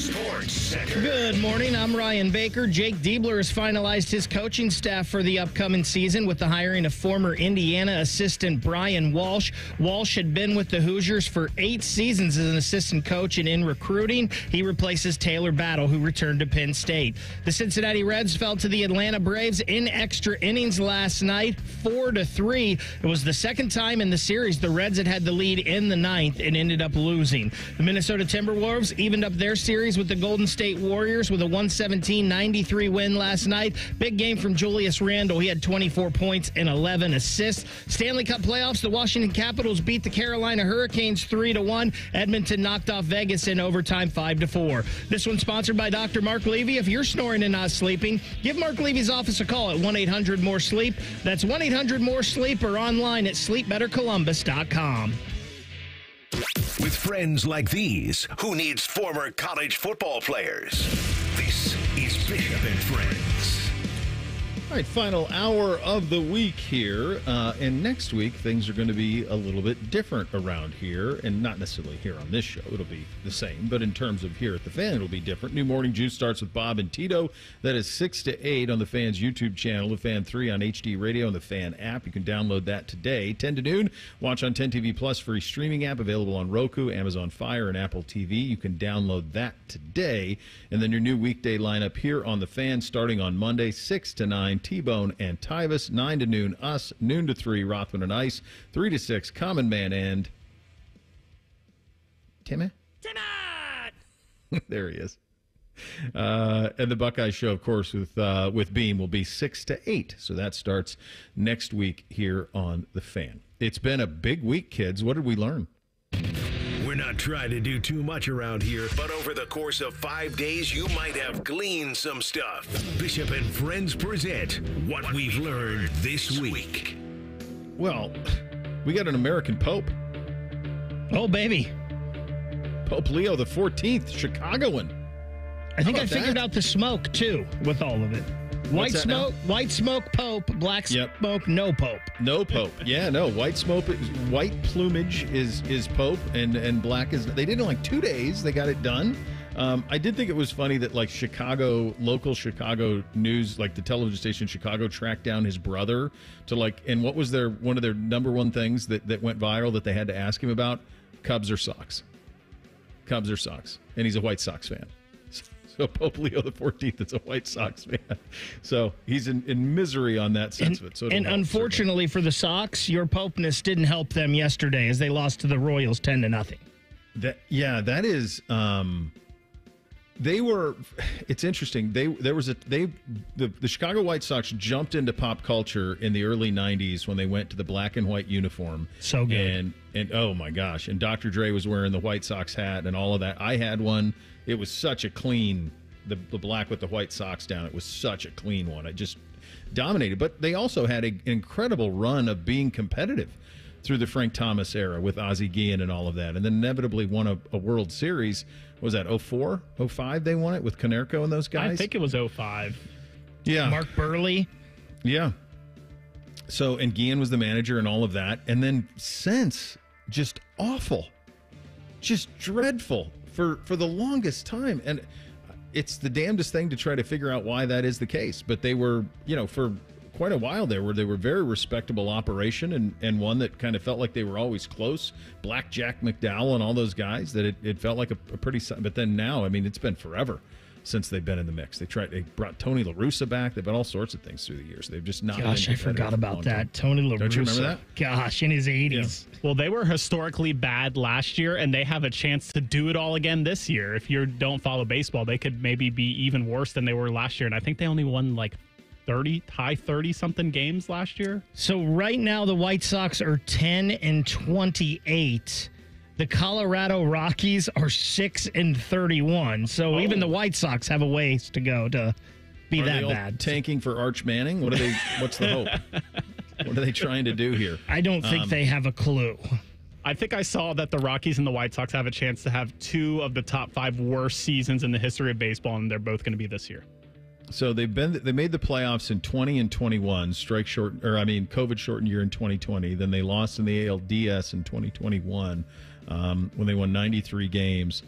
Sports Center. Good morning. I'm Ryan Baker. Jake Diebler has finalized his coaching staff for the upcoming season with the hiring of former Indiana assistant Brian Walsh. Walsh had been with the Hoosiers for 8 seasons as an assistant coach and in recruiting. He replaces Taylor Battle, who returned to Penn State. The Cincinnati Reds fell to the Atlanta Braves in extra innings last night, 4-3. It was the second time in the series the Reds had the lead in the 9th and ended up losing. The Minnesota Timberwolves evened up their series with the Golden State Warriors with a 117-93 win last night. Big game from Julius Randle. He had 24 points and 11 assists. Stanley Cup playoffs, the Washington Capitals beat the Carolina Hurricanes 3-1. Edmonton knocked off Vegas in overtime 5-4. This one's sponsored by Dr. Mark Levy. If you're snoring and not sleeping, give Mark Levy's office a call at 1-800-MORE-SLEEP. That's 1-800-MORE-SLEEP or online at sleepbettercolumbus.com. With friends like these, who needs former college football players? This is Bishop and Friends. All right, final hour of the week here. And next week, things are going to be a little bit different around here. And not necessarily here on this show. It'll be the same. But in terms of here at the Fan, it'll be different. New Morning Juice starts with Bob and Tito. That is 6 to 8 on the Fan's YouTube channel. The Fan 3 on HD Radio and the Fan app. You can download that today. 10 to noon, watch on 10 TV Plus free streaming app available on Roku, Amazon Fire, and Apple TV. You can download that today. And then your new weekday lineup here on the Fan starting on Monday, 6 to 9. T-Bone and Tyvus, 9 to noon, us, noon to 3, Rothman and Ice, 3 to 6, Common Man and Timmy? There he is. And the Buckeye Show, of course, with Beam will be 6 to 8. So that starts next week here on The Fan. It's been a big week, kids. What did we learn? We're not trying to do too much around here, but over the course of 5 days, you might have gleaned some stuff. Bishop and Friends present What We've Learned This Week. Well, we got an American Pope. Oh, baby. Pope Leo the 14th, Chicagoan. I think I figured out the smoke, too, with all of it. White smoke, Pope. Black smoke, no Pope. No Pope. Yeah, no. White smoke, white plumage is Pope, and black is. They did it in like 2 days. They got it done. I did think it was funny that like local Chicago news, like the television station Chicago, tracked down his brother to like, and what was one of their number one things that went viral that they had to ask him about? Cubs or Sox. Cubs or Sox, and he's a White Sox fan. So Pope Leo the 14th is a White Sox fan. So he's in misery on that sense of it. So and unfortunately for the Sox, your Popeness didn't help them yesterday as they lost to the Royals 10-0. That is. They were. It's interesting. The Chicago White Sox jumped into pop culture in the early '90s when they went to the black and white uniform. So good. And oh my gosh! And Dr. Dre was wearing the White Sox hat and all of that. I had one. It was such a clean, the black with the white socks down. It was such a clean one. It just dominated. But they also had an incredible run of being competitive through the Frank Thomas era with Ozzie Guillen and all of that, and then inevitably won a World Series. What was that 04, 05 they won it with Konerko and those guys? I think it was 05. Yeah. Mark Burley. Yeah. So, and Guillen was the manager and all of that. And then since, just awful. Just dreadful for the longest time. And it's the damnedest thing to try to figure out why that is the case. But they were, for quite a while there, where they were very respectable operation and one that kind of felt like they were always close. Black Jack McDowell and all those guys, that it felt like a pretty... But then now, I mean, it's been forever since they've been in the mix. They brought Tony La Russa back. They've done all sorts of things through the years. They've just not... Gosh, I forgot about that. Tony La Russa. Don't you remember that? Gosh, in his 80s. Yeah. Well, they were historically bad last year, and they have a chance to do it all again this year. If you don't follow baseball, they could maybe be even worse than they were last year. And I think they only won like high 30-something games last year. So right now the White Sox are 10-28. The Colorado Rockies are 6-31. So even the White Sox have a ways to go to be that bad. Tanking for Arch Manning? What's the hope? What are they trying to do here? I don't think they have a clue. I think I saw that the Rockies and the White Sox have a chance to have 2 of the top 5 worst seasons in the history of baseball, and they're both going to be this year. So they made the playoffs in 20 and 21, COVID shortened year in 2020. Then they lost in the ALDS in 2021 when they won 93 games.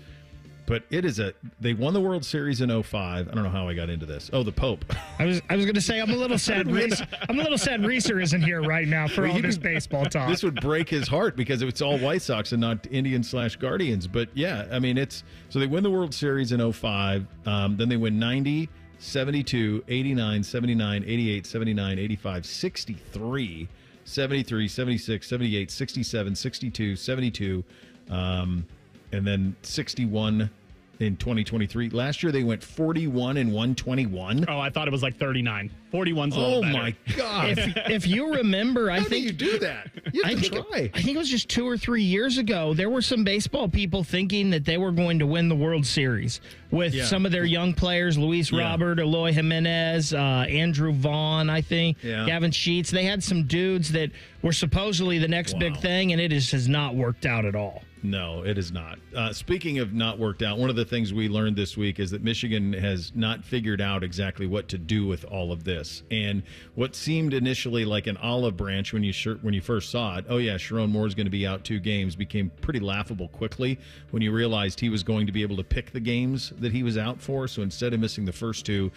But they won the World Series in 05. I don't know how I got into this. Oh, the Pope. I was going to say I'm a little sad. I'm a little sad Reeser isn't here right now for all this baseball talk. This would break his heart because it's all White Sox and not Indians/Guardians. But yeah, I mean so they win the World Series in 05. Then they win 90. 72, 89, 79, 88, 79, 85, 63, 73, 76, 78, 67, 62, 72, and then 61 in 2023. Last year they went 41 and 121. Oh, I thought it was like 39. 41's a little better. Oh my God. If you remember, How do you do that? You have to try. I think it was just 2 or 3 years ago. There were some baseball people thinking that they were going to win the World Series with some of their young players, Luis Robert, Eloy Jimenez, Andrew Vaughn, I think, Gavin Sheets. They had some dudes that were supposedly the next big thing, and it has not worked out at all. No, it is not. Speaking of not worked out, one of the things we learned this week is that Michigan has not figured out exactly what to do with all of this. And what seemed initially like an olive branch when you first saw it, oh yeah, Sharon Moore's going to be out 2 games, became pretty laughable quickly when you realized he was going to be able to pick the games that he was out for. So instead of missing the first 2,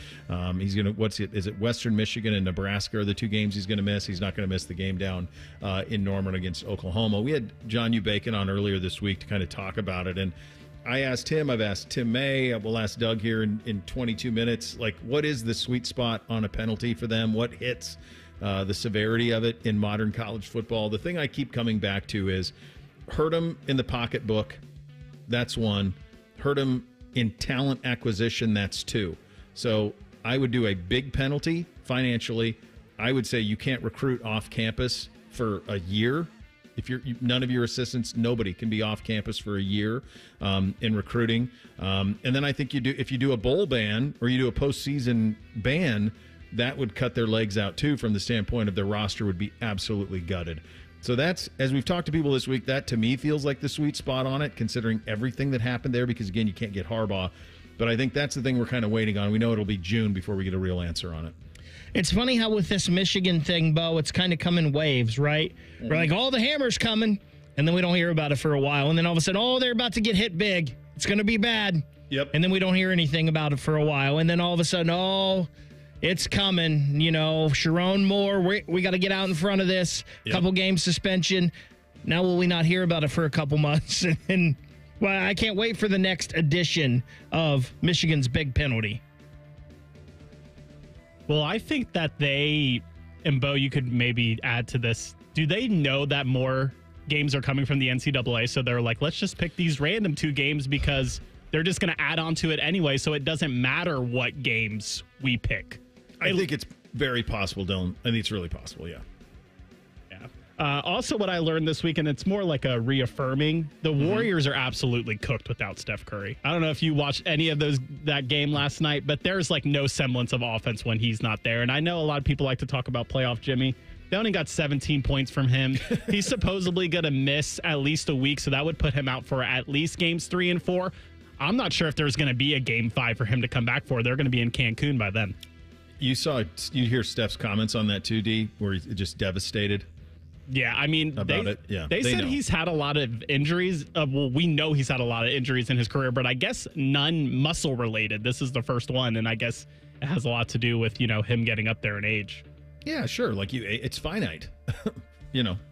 he's going to, is it Western Michigan and Nebraska are the 2 games he's going to miss. He's not going to miss the game down in Norman against Oklahoma. We had John U. Bacon on earlier this week to kind of talk about it, and I asked him, I've asked Tim May, we'll ask Doug here in 22 minutes, like, what is the sweet spot on a penalty for them? What hits the severity of it in modern college football? The thing I keep coming back to is hurt them in the pocketbook, that's 1. Hurt them in talent acquisition, that's 2. So I would do a big penalty financially. I would say you can't recruit off campus for a year. If none of your assistants, nobody can be off campus for a year in recruiting. And then I think if you do a bowl ban or you do a postseason ban, that would cut their legs out too from the standpoint of their roster would be absolutely gutted. So that's, as we've talked to people this week, that to me feels like the sweet spot on it, considering everything that happened there, because again, you can't get Harbaugh. But I think that's the thing we're kind of waiting on. We know it'll be June before we get a real answer on it. It's funny how with this Michigan thing, Bo, it's kind of come in waves, right? Mm-hmm. We're like, the hammer's coming, and then we don't hear about it for a while. And then all of a sudden, they're about to get hit big. It's going to be bad. Yep. And then we don't hear anything about it for a while. And then all of a sudden, it's coming. Sharon Moore, we got to get out in front of this. Yep. Couple game suspension. Now will we not hear about it for a couple months? And I can't wait for the next edition of Michigan's big penalty. Well, I think that and Bo, you could maybe add to this. Do they know that more games are coming from the NCAA? So they're like, let's just pick these random 2 games because they're just going to add on to it anyway. So it doesn't matter what games we pick. I think it's very possible, Dylan. I think it's really possible, yeah. Also, what I learned this week, and it's more like a reaffirming, the Warriors are absolutely cooked without Steph Curry. I don't know if you watched any of that game last night, but there's like no semblance of offense when he's not there. And I know a lot of people like to talk about playoff Jimmy. They only got 17 points from him. He's supposedly going to miss at least a week, so that would put him out for at least games 3 and 4. I'm not sure if there's going to be a game 5 for him to come back for. They're going to be in Cancun by then. You hear Steph's comments on that too, D, where he's just devastated. Yeah, I mean, they said know. he's had a lot of injuries. We know he's had a lot of injuries in his career, but I guess none muscle related. This is the first one, and I guess it has a lot to do with, him getting up there in age. Yeah, sure. It's finite.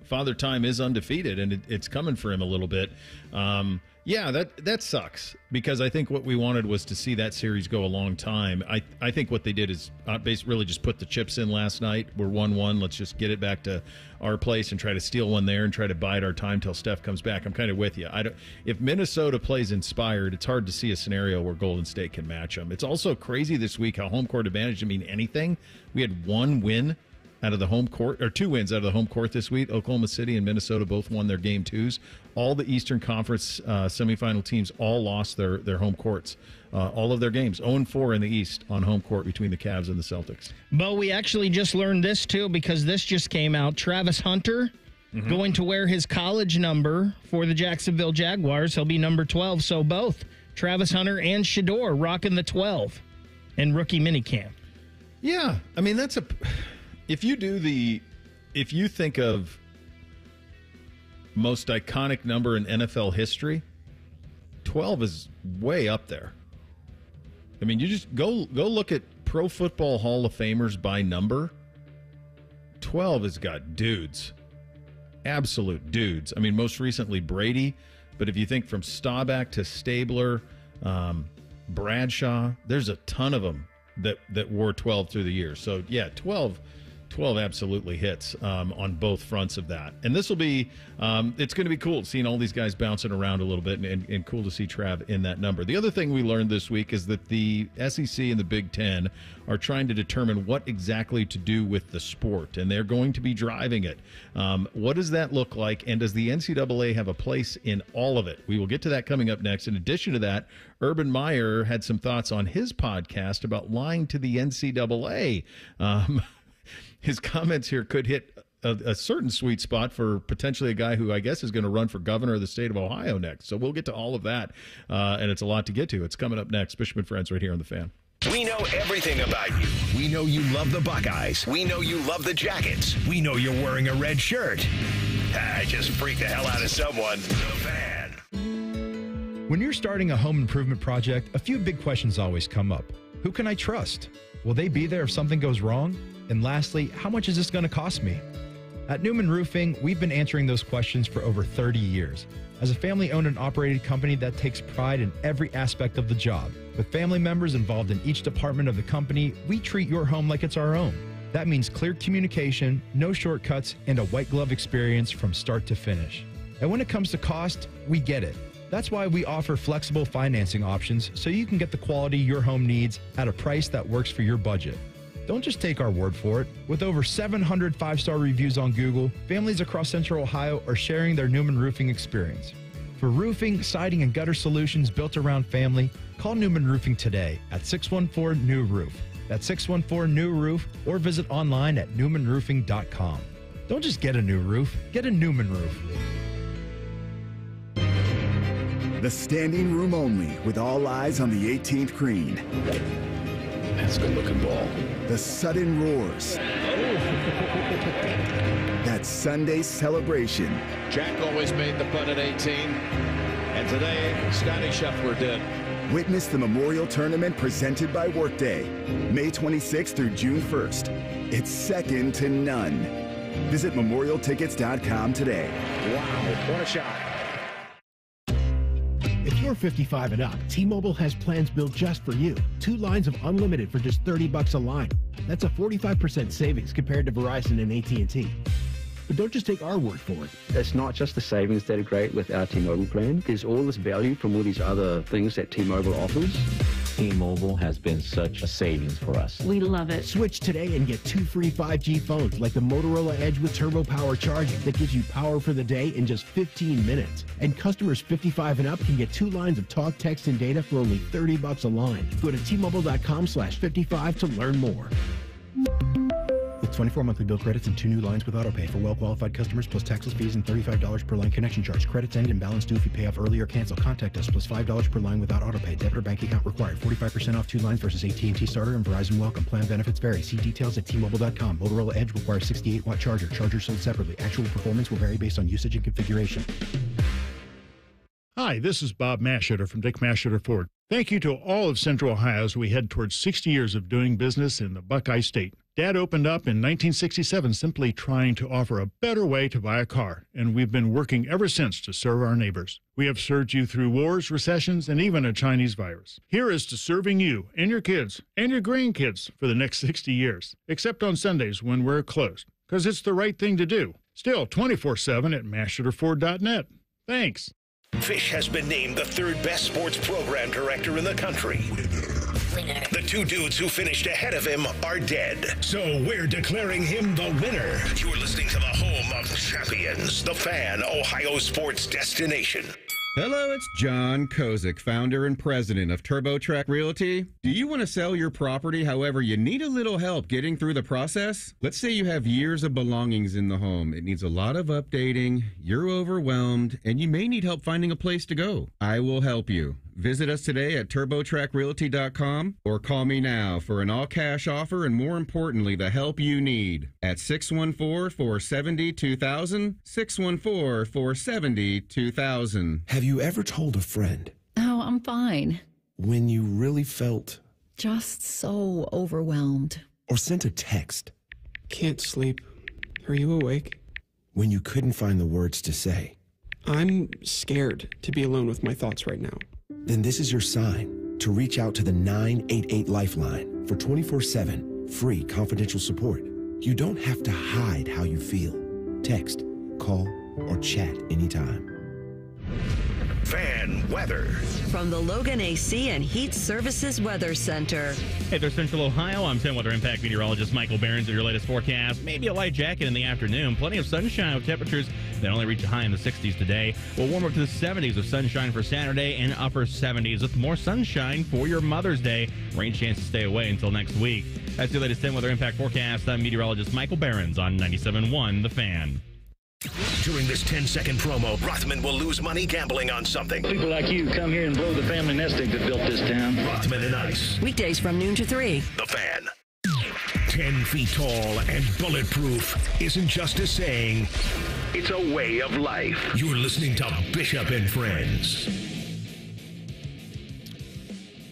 Father Time is undefeated, and it's coming for him a little bit. That sucks, because I think what we wanted was to see that series go a long time. I think what they did is basically really just put the chips in last night. We're 1-1. Let's just get it back to our place and try to steal one there and try to bide our time till Steph comes back. I'm kind of with you. If Minnesota plays inspired, it's hard to see a scenario where Golden State can match them. It's also crazy this week how home court advantage didn't mean anything. We had one win out of the home court, or 2 wins out of the home court this week. Oklahoma City and Minnesota both won their game 2s. All the Eastern Conference semifinal teams all lost their home courts. All of their games, 0-4 in the East on home court between the Cavs and the Celtics. Bo, we actually just learned this too, because this just came out. Travis Hunter going to wear his college number for the Jacksonville Jaguars. He'll be number 12. So both Travis Hunter and Shedeur rocking the 12 in rookie minicamp. Yeah, I mean, if you think of most iconic number in NFL history, 12 is way up there. I mean, you just go look at Pro Football Hall of Famers by number. 12 has got dudes, absolute dudes. I mean, most recently Brady, but if you think from Staubach to Stabler, Bradshaw, there's a ton of them that wore 12 through the years. So yeah, 12 absolutely hits on both fronts of that. And this will be, it's going to be cool seeing all these guys bouncing around a little bit, and cool to see Trav in that number. The other thing we learned this week is that the SEC and the Big Ten are trying to determine what exactly to do with the sport, and they're going to be driving it. What does that look like, and does the NCAA have a place in all of it? We will get to that coming up next. In addition to that, Urban Meyer had some thoughts on his podcast about lying to the NCAA. His comments here could hit a certain sweet spot for potentially a guy who I guess is going to run for governor of the state of Ohio next. So we'll get to all of that, and it's a lot to get to. It's coming up next. Bishop and Friends right here on The Fan. We know everything about you. We know you love the Buckeyes. We know you love the Jackets. We know you're wearing a red shirt. I just freaked the hell out of someone. The Fan. When you're starting a home improvement project, a few big questions always come up. Who can I trust? Will they be there if something goes wrong? And lastly, how much is this going to cost me? At Newman Roofing, we've been answering those questions for over 30 years. As a family-owned and operated company that takes pride in every aspect of the job, with family members involved in each department of the company, we treat your home like it's our own. That means clear communication, no shortcuts, and a white glove experience from start to finish. And when it comes to cost, we get it. That's why we offer flexible financing options so you can get the quality your home needs at a price that works for your budget. Don't just take our word for it. With over 700 5-star reviews on Google, families across Central Ohio are sharing their Newman Roofing experience. For roofing, siding, and gutter solutions built around family, call Newman Roofing today at 614-NEW-ROOF. That's 614-NEW-ROOF, or visit online at newmanroofing.com. Don't just get a new roof, get a Newman roof. The standing room only, with all eyes on the 18th green. That's a good-looking ball. The sudden roars. That Sunday celebration. Jack always made the putt at 18, and today, Scotty Scheffler did. Witness the Memorial Tournament presented by Workday, May 26th through June 1st. It's second to none. Visit memorialtickets.com today. Wow, what a shot. If you're 55 and up, T-Mobile has plans built just for you. 2 lines of unlimited for just $30 a line. That's a 45% savings compared to Verizon and AT&T. But don't just take our word for it. It's not just the savings that are great with our T-Mobile plan. There's all this value from all these other things that T-Mobile offers. T-Mobile has been such a savings for us. We love it. Switch today and get 2 free 5G phones like the Motorola Edge with turbo power charging that gives you power for the day in just 15 minutes. And customers 55 and up can get 2 lines of talk, text, and data for only $30 a line. Go to T-Mobile.com/55 to learn more. With 24 monthly bill credits and 2 new lines with autopay for well-qualified customers, plus taxless fees and $35 per line connection charge. Credits end and balance due if you pay off early or cancel. Contact us, plus $5 per line without autopay. Debit or bank account required. 45% off 2 lines versus AT&T Starter and Verizon Welcome. Plan benefits vary. See details at T-Mobile.com. Motorola Edge requires 68-watt charger. Chargers sold separately. Actual performance will vary based on usage and configuration. Hi, this is Bob Masheter from Dick Masheter Ford. Thank you to all of Central Ohio as we head towards 60 years of doing business in the Buckeye State. Dad opened up in 1967 simply trying to offer a better way to buy a car, and we've been working ever since to serve our neighbors. We have served you through wars, recessions, and even a Chinese virus. Here is to serving you and your kids and your grandkids for the next 60 years, except on Sundays when we're closed, because it's the right thing to do. Still 24/7 at masheterford.net. Thanks. Fish has been named the 3rd best sports program director in the country. The 2 dudes who finished ahead of him are dead. So we're declaring him the winner. You're listening to the home of champions, the Fan, Ohio sports destination. Hello, it's John Kozik, founder and president of TurboTrack Realty. Do you want to sell your property, however, you need a little help getting through the process? Let's say you have years of belongings in the home. It needs a lot of updating, you're overwhelmed, and you may need help finding a place to go. I will help you. Visit us today at TurboTrackRealty.com or call me now for an all-cash offer and, more importantly, the help you need at 614-470-2000, 614-470-2000. Have you ever told a friend? Oh, I'm fine. When you really felt? Just so overwhelmed. Or sent a text? Can't sleep. Are you awake? When you couldn't find the words to say? I'm scared to be alone with my thoughts right now. Then this is your sign to reach out to the 988 Lifeline for 24/7 free confidential support. You don't have to hide how you feel. Text, call, or chat anytime. Fan weather. From the Logan AC and Heat Services Weather Center. Hey there, Central Ohio. I'm 10 Weather Impact meteorologist Michael Behrens at your latest forecast. Maybe a light jacket in the afternoon. Plenty of sunshine with temperatures that only reach a high in the 60s today. We'll warm up to the 70s with sunshine for Saturday and upper 70s with more sunshine for your Mother's Day. Rain chance to stay away until next week. That's your latest 10 Weather Impact forecast. I'm meteorologist Michael Behrens on 97.1 The Fan. During this 10-second promo, Rothman will lose money gambling on something. People like you come here and blow the family nest egg that built this town. Rothman and Ice. Weekdays from noon to 3. The Fan. 10 feet tall and bulletproof isn't just a saying, it's a way of life. You're listening to Bishop and Friends.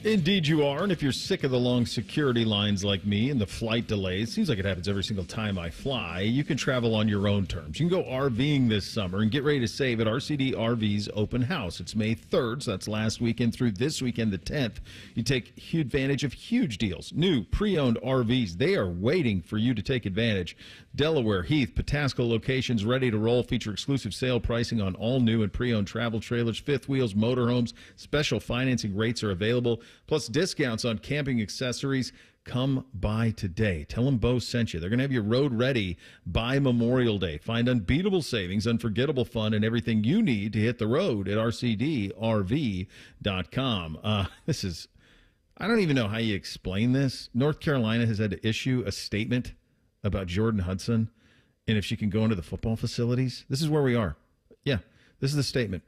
Indeed you are, and if you're sick of the long security lines like me and the flight delays, seems like it happens every single time I fly, you can travel on your own terms. You can go RVing this summer and get ready to save at RCD RV's open house. It's May 3rd, so that's last weekend through this weekend, the 10th. You take advantage of huge deals. New pre-owned RVs, they are waiting for you to take advantage. Delaware, Heath, Patasko locations ready to roll, feature exclusive sale pricing on all new and pre-owned travel trailers, fifth wheels, motorhomes. Special financing rates are available, plus discounts on camping accessories. Come by today. Tell them Bo sent you. They're going to have your road ready by Memorial Day. Find unbeatable savings, unforgettable fun, and everything you need to hit the road at rcdrv.com. I don't even know how you explain this. North Carolina has had to issue a statement about Jordan Hudson and if she can go into the football facilities. This is where we are. Yeah, this is the statement.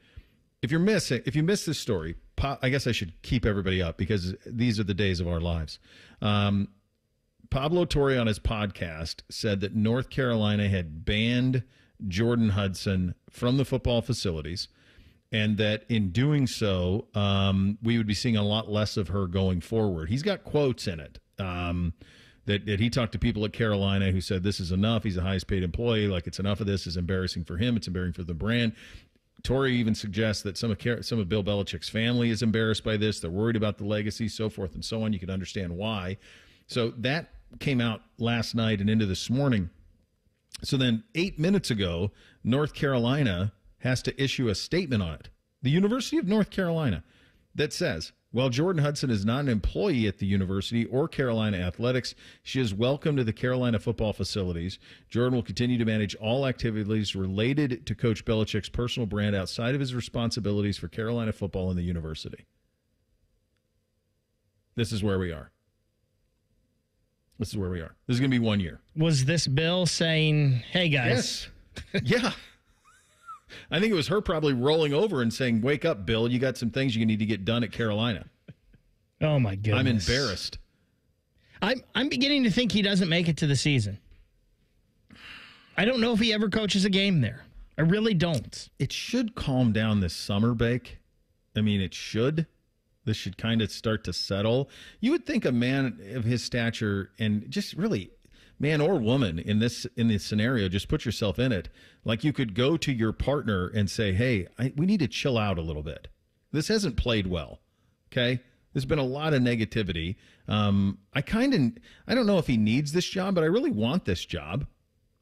If you miss this story, I guess I should keep everybody up because these are the days of our lives. Pablo Torre on his podcast said that North Carolina had banned Jordan Hudson from the football facilities, and that in doing so, we would be seeing a lot less of her going forward. He's got quotes in it that he talked to people at Carolina who said this is enough. He's the highest paid employee. Like, it's enough of this. It's embarrassing for him. It's embarrassing for the brand. Torre even suggests that some of Bill Belichick's family is embarrassed by this. They're worried about the legacy, so forth and so on. You can understand why. So that came out last night and into this morning. So then 8 minutes ago, North Carolina has to issue a statement on it. The University of North Carolina that says, while Jordan Hudson is not an employee at the university or Carolina Athletics, she is welcome to the Carolina football facilities. Jordan will continue to manage all activities related to Coach Belichick's personal brand outside of his responsibilities for Carolina football and the university. This is where we are. This is where we are. This is going to be 1 year. Was this Bill saying, hey, guys? Yes. Yeah. I think it was her probably rolling over and saying, wake up, Bill. You got some things you need to get done at Carolina. Oh, my goodness. I'm embarrassed. I'm beginning to think he doesn't make it to the season. I don't know if he ever coaches a game there. I really don't. It should calm down this summer, Bake. I mean, it should. This should kind of start to settle. You would think a man of his stature, and just really man or woman in this scenario, just put yourself in it. Like you could go to your partner and say, hey, we need to chill out a little bit. This hasn't played well. Okay. There's been a lot of negativity. I don't know if he needs this job, but I really want this job.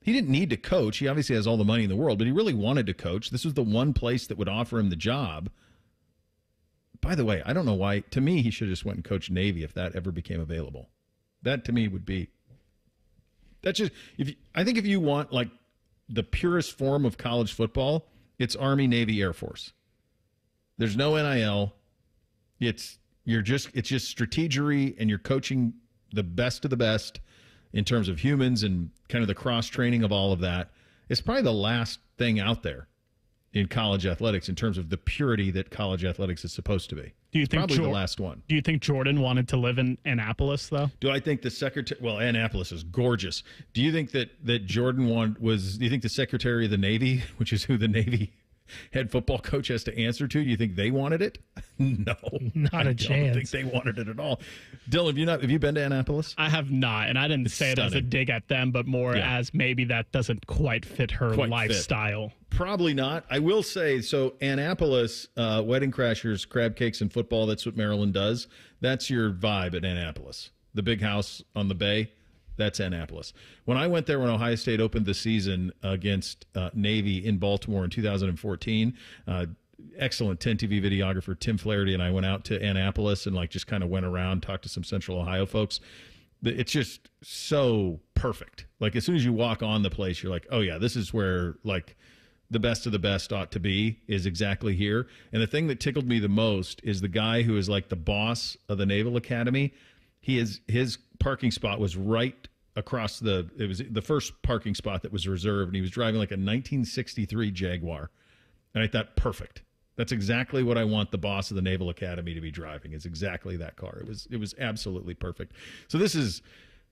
He didn't need to coach. He obviously has all the money in the world, but he really wanted to coach. This was the one place that would offer him the job. By the way, I don't know why. To me, he should have just went and coached Navy if that ever became available. That to me would be. That's just. I think if you want like the purest form of college football, it's Army, Navy, Air Force. There's no NIL. It's just strategery, and you're coaching the best of the best in terms of humans and kind of the cross training of all of that. It's probably the last thing out there in college athletics in terms of the purity that college athletics is supposed to be. Do you think probably the last one? Do you think Jordan wanted to live in Annapolis, though? Do I think the secretary? Well, Annapolis is gorgeous. Do you think that Jordan do you think the Secretary of the Navy, which is who the Navy head football coach has to answer to, do you think they wanted it? No, not a chance. I don't think they wanted it at all. Dylan, have you been to Annapolis? I have not, and I didn't say it as a dig at them, but more as maybe that doesn't quite fit her lifestyle. Probably not. I will say, so Annapolis, Wedding Crashers, crab cakes, and football, that's what Maryland does. That's your vibe at Annapolis. The big house on the bay, that's Annapolis. When I went there when Ohio State opened the season against Navy in Baltimore in 2014, excellent 10 TV videographer Tim Flaherty and I went out to Annapolis and just kind of went around, talked to some Central Ohio folks. It's just so perfect. Like as soon as you walk on the place, you're like, oh yeah, this is where the best of the best ought to be, is exactly here. And the thing that tickled me the most is the guy who is like the boss of the Naval Academy. His parking spot was right across it was the first parking spot that was reserved, and he was driving like a 1963 Jaguar. And I thought, perfect. That's exactly what I want the boss of the Naval Academy to be driving. It's exactly that car. It was absolutely perfect. So this is,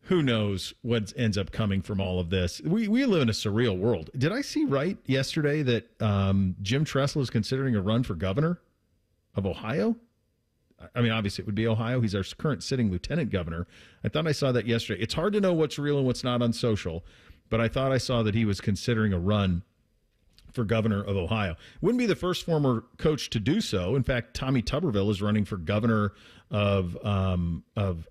who knows what ends up coming from all of this. We live in a surreal world. Did I see right yesterday that Jim Tressel is considering a run for governor of Ohio? I mean, obviously it would be Ohio. He's our current sitting lieutenant governor. I thought I saw that yesterday. It's hard to know what's real and what's not on social, but I thought I saw that he was considering a run for governor of Ohio. Wouldn't be the first former coach to do so. In fact, Tommy Tuberville is running for governor of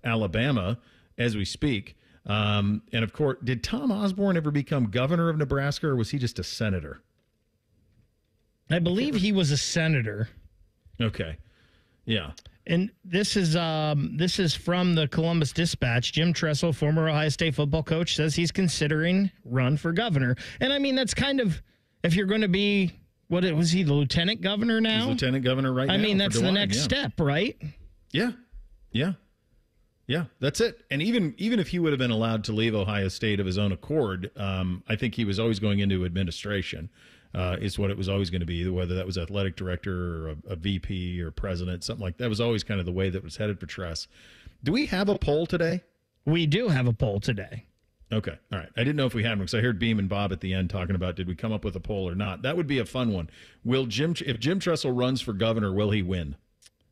Alabama as we speak. And of course, did Tom Osborne ever become governor of Nebraska, or was he just a senator? I believe he was a senator. Okay. Yeah. And this is from the Columbus Dispatch. Jim Tressel, former Ohio State football coach, says he's considering run for governor. And I mean, that's kind of, if you're going to be, was he the lieutenant governor now? He's lieutenant governor right now. I mean, that's the next step, right? Yeah. Yeah. Yeah, that's it. And even if he would have been allowed to leave Ohio State of his own accord, I think he was always going into administration. Is what it was always going to be, whether that was athletic director or a VP or president, something like that. Was always kind of the way that was headed for Tress. Do we have a poll today? We do have a poll today. Okay. All right. I didn't know if we had one because I heard Beam and Bob at the end talking about, did we come up with a poll or not? That would be a fun one. If Jim Tressel runs for governor, will he win?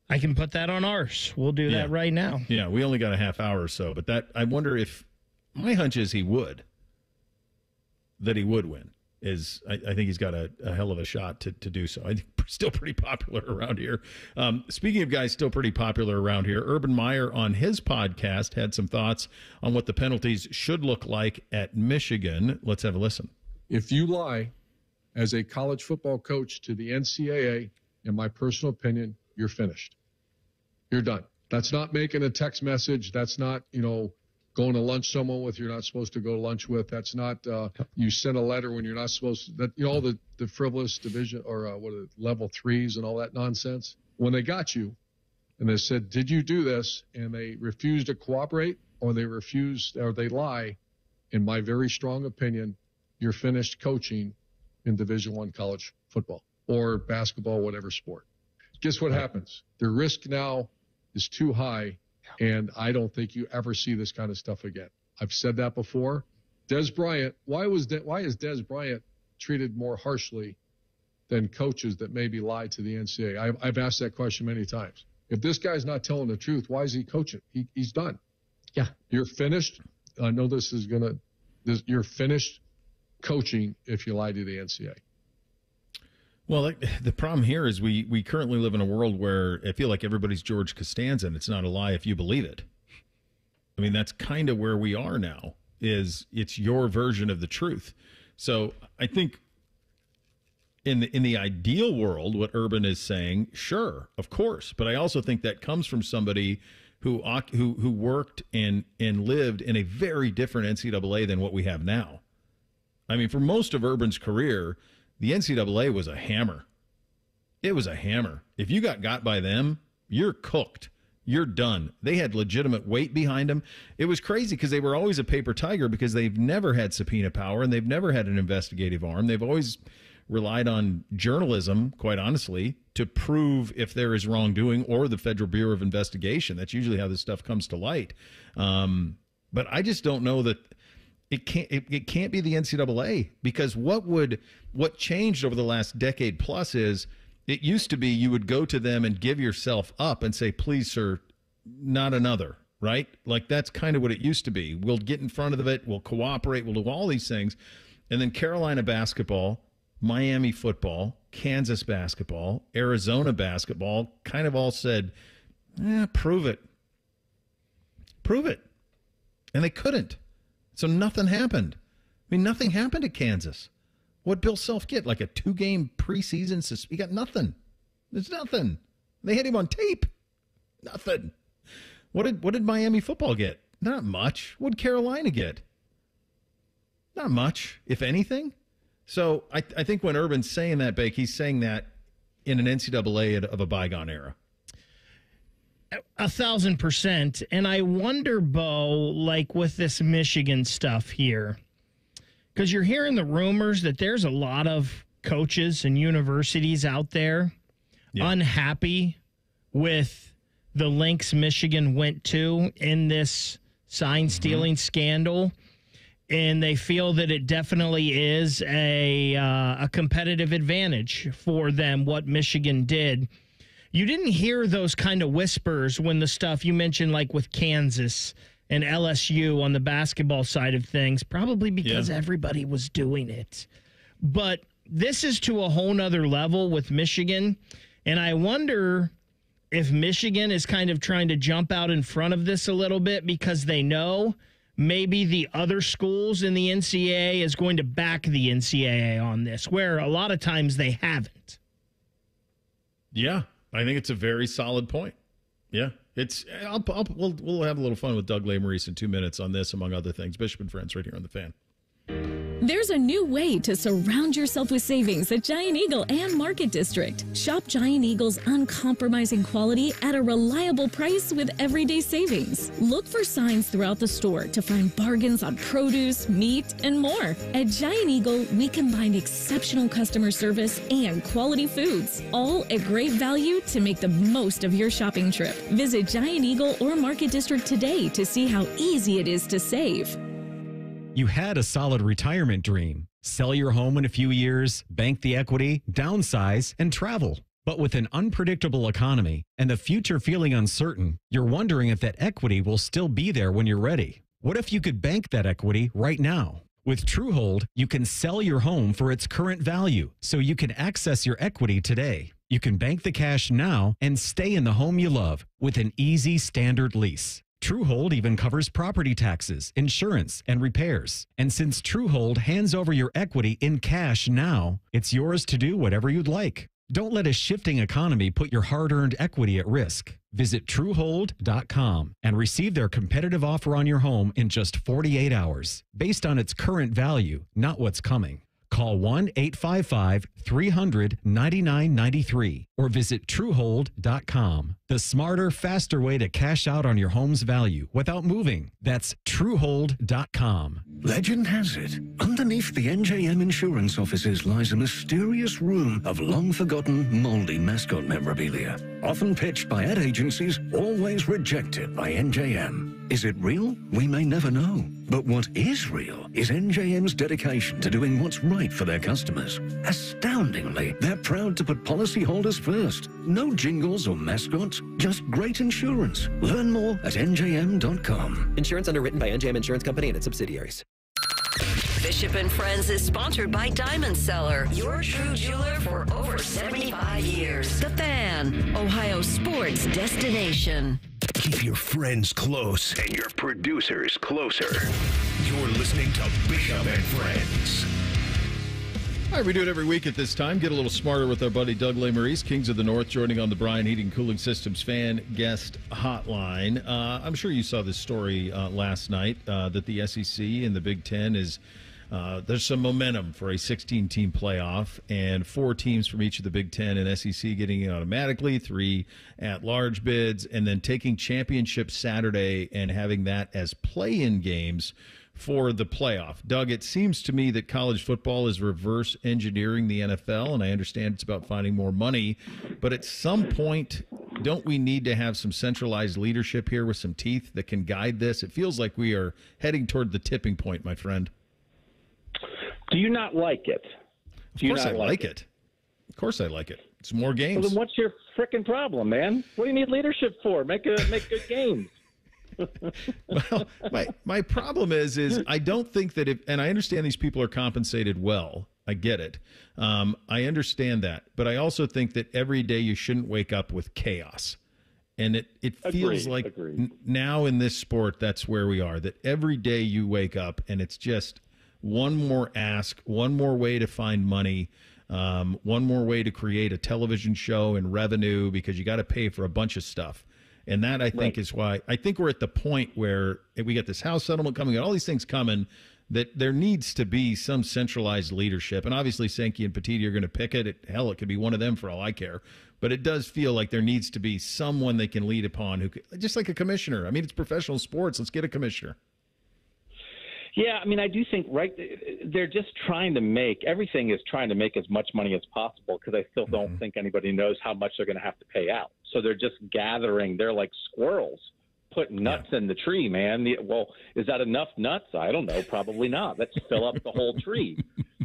I can put that on ours. We'll do that right now. Yeah, we only got a half hour or so, but that, I wonder if, my hunch is he would win. I think he's got a hell of a shot to do so. I think still pretty popular around here. Speaking of guys still pretty popular around here, Urban Meyer on his podcast had some thoughts on what the penalties should look like at Michigan. Let's have a listen. If you lie as a college football coach to the NCAA, in my personal opinion, you're finished. You're done. That's not making a text message. That's not, going to lunch someone with you're not supposed to go to lunch with. That's not you send a letter when you're not supposed to. That all the frivolous division or level 3s and all that nonsense. When they got you and they said, "Did you do this?" and they refused to cooperate, or they refuse or they lie, in my very strong opinion, you're finished coaching in Division I college football or basketball, whatever sport. Guess what happens? The risk now is too high, and I don't think you ever see this kind of stuff again. I've said that before. Des Bryant, why is Des Bryant treated more harshly than coaches that maybe lied to the NCAA? I've asked that question many times. If this guy's not telling the truth, why is he coaching? He's done. Yeah. You're finished. I know you're finished coaching if you lie to the NCAA. Well, the problem here is we currently live in a world where I feel like everybody's George Costanza, and it's not a lie if you believe it. I mean, that's kind of where we are now, is it's your version of the truth. So I think in the ideal world, what Urban is saying, sure, of course. But I also think that comes from somebody who worked and lived in a very different NCAA than what we have now. I mean, for most of Urban's career, the NCAA was a hammer. It was a hammer. If you got by them, you're cooked. You're done. They had legitimate weight behind them. It was crazy because they were always a paper tiger because they've never had subpoena power and they've never had an investigative arm. They've always relied on journalism, quite honestly, to prove if there is wrongdoing, or the Federal Bureau of Investigation. That's usually how this stuff comes to light. But I just don't know that it can't be the NCAA, because what changed over the last decade plus is it used to be you would go to them and give yourself up and say, please, sir, not another, right? Like that's kind of what it used to be. We'll get in front of it. We'll cooperate. We'll do all these things. And then Carolina basketball, Miami football, Kansas basketball, Arizona basketball kind of all said, prove it. Prove it. And they couldn't. So nothing happened. I mean, nothing happened at Kansas. What'd Bill Self get? Like a 2-game preseason? He got nothing. There's nothing. They had him on tape. Nothing. What did Miami football get? Not much. What'd Carolina get? Not much, if anything. So I think when Urban's saying that, Bake, he's saying that in an NCAA of a bygone era. 1,000%. And I wonder, Bo, like with this Michigan stuff here, because you're hearing the rumors that there's a lot of coaches and universities out there unhappy with the lengths Michigan went to in this sign stealing scandal. And they feel that it definitely is a competitive advantage for them, what Michigan did. You didn't hear those kind of whispers when the stuff you mentioned, like with Kansas and LSU on the basketball side of things, probably because everybody was doing it. But this is to a whole nother level with Michigan. And I wonder if Michigan is kind of trying to jump out in front of this a little bit because they know maybe the other schools in the NCAA is going to back the NCAA on this, where a lot of times they haven't. Yeah, I think it's a very solid point. Yeah, we'll have a little fun with Doug Lesmeries in 2 minutes on this, among other things. Bishop and Friends right here on The Fan. There's a new way to surround yourself with savings at Giant Eagle and Market District. Shop Giant Eagle's uncompromising quality at a reliable price with everyday savings. Look for signs throughout the store to find bargains on produce, meat, and more. At Giant Eagle, we combine exceptional customer service and quality foods, all at great value to make the most of your shopping trip. Visit Giant Eagle or Market District today to see how easy it is to save. You had a solid retirement dream. Sell your home in a few years, bank the equity, downsize, and travel. But with an unpredictable economy and the future feeling uncertain, you're wondering if that equity will still be there when you're ready. What if you could bank that equity right now? With TrueHold, you can sell your home for its current value, so you can access your equity today. You can bank the cash now and stay in the home you love with an easy standard lease. TrueHold even covers property taxes, insurance, and repairs. And since TrueHold hands over your equity in cash now, it's yours to do whatever you'd like. Don't let a shifting economy put your hard-earned equity at risk. Visit TrueHold.com and receive their competitive offer on your home in just 48 hours, based on its current value, not what's coming. Call 1-855-300-9993 or visit Truehold.com. The smarter, faster way to cash out on your home's value without moving. That's Truehold.com. Legend has it, underneath the NJM insurance offices lies a mysterious room of long-forgotten, moldy mascot memorabilia. Often pitched by ad agencies, always rejected by NJM. Is it real? We may never know. But what is real is NJM's dedication to doing what's right for their customers. Astoundingly, they're proud to put policyholders first. No jingles or mascots, just great insurance. Learn more at njm.com. Insurance underwritten by NJM Insurance Company and its subsidiaries. Bishop and Friends is sponsored by Diamond Seller, your true jeweler for over 75 years. The Fan, Ohio sports destination. Keep your friends close and your producers closer. You're listening to Bishop and Friends. All right, we do it every week at this time. Get a little smarter with our buddy Doug Lesmeries, Kings of the North, joining on the Bryan Heating Cooling Systems fan guest hotline. I'm sure you saw this story last night that the SEC and the Big Ten is there's some momentum for a 16-team playoff, and 4 teams from each of the Big Ten and SEC getting in automatically, 3 at-large bids, and then taking championship Saturday and having that as play-in games for the playoff. Doug, it seems to me that college football is reverse engineering the NFL, and I understand it's about finding more money, but at some point, don't we need to have some centralized leadership here with some teeth that can guide this? It feels like we are heading toward the tipping point, my friend. Do you not like it? Of course I like it. Of course I like it. It's more games. Well, then what's your frickin' problem, man? What do you need leadership for? Make good games. Well, my problem is I don't think that and I understand these people are compensated well. I get it. I understand that. But I also think that every day you shouldn't wake up with chaos. And it feels like now in this sport, that's where we are, that every day you wake up and it's just one more ask, one more way to find money, one more way to create a television show and revenue because you got to pay for a bunch of stuff. And that, I think, is why I think we're at the point where we got this House settlement coming, all these things coming, that there needs to be some centralized leadership. And obviously, Sankey and Petiti are going to pick it. Hell, it could be one of them for all I care. But it does feel like there needs to be someone they can lead upon who could, just like a commissioner. I mean, it's professional sports. Let's get a commissioner. Yeah, I mean, I do think, they're just trying to make as much money as possible because I still don't think anybody knows how much they're going to have to pay out. So they're just gathering. They're like squirrels putting nuts in the tree, man. Well, is that enough nuts? I don't know. Probably not. Let's fill up the whole tree.